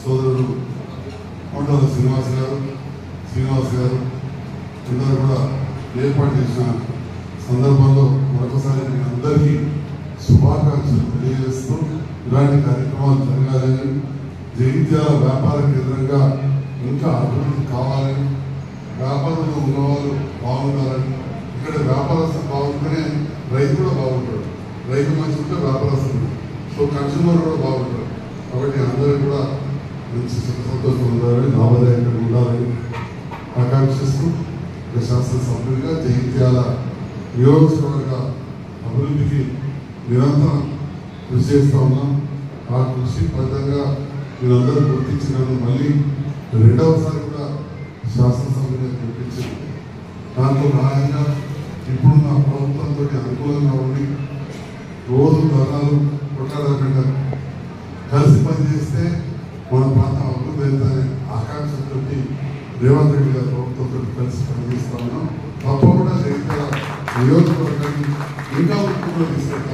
సోదరుడు కొండల శ్రీనివాస్ గారు అందరూ కూడా ఏర్పాటు చేసిన సందర్భంలో మరొకసారి మీ అందరికీ శుభాకాంక్షలు తెలియజేస్తూ ఇలాంటి కార్యక్రమాలు జరగాలని, జగిత్యాల వ్యాపార కేంద్రంగా ఇంకా అభివృద్ధి కావాలని, వ్యాపారంలో ఉన్నవాళ్ళు బాగుండాలని, ఇక్కడ వ్యాపారస్తులు బాగుంటేనే రైతు కూడా బాగుంటాడు, రైతు మంచి ఉంటే వ్యాపారస్తులు, సో కన్స్యూమర్ కూడా బాగుంటాడు. కాబట్టి అందరూ కూడా మంచి సంతోషం ఉండాలని, లాభదాయకంగా ఉండాలని ఆకాంక్షిస్తూ శాసనసభ్యులుగా జగిత్యాల నియోజకవర్గ అభివృద్ధికి నిరంతరం కృషి చేస్తూ ఉన్నాం. ఆ కృషి ఫలితంగా మీరందరూ గుర్తించినాను. మళ్ళీ రెండవసారి కూడా శాసనసభ్యులుగా గుర్తించారు. దాంట్లో భాగంగా ఇప్పుడున్న ప్రభుత్వంతో అనుకూలంగా ఉండి రోజు ధర్నాలు కొట్టాడకుండా కలిసి పనిచేస్తే మన ప్రాంతం అభివృద్ధి అవుతుందనే ఆకాంక్షతో రేవంత్ రెడ్డి గారి ప్రభుత్వంతో కలిసి పనిచేస్తా ఉన్నాం. తప్పకుండా జగిత్యాల నియోజకవర్గాన్ని ఇంకా ఉత్పత్తులు తీసుకెళ్తాం.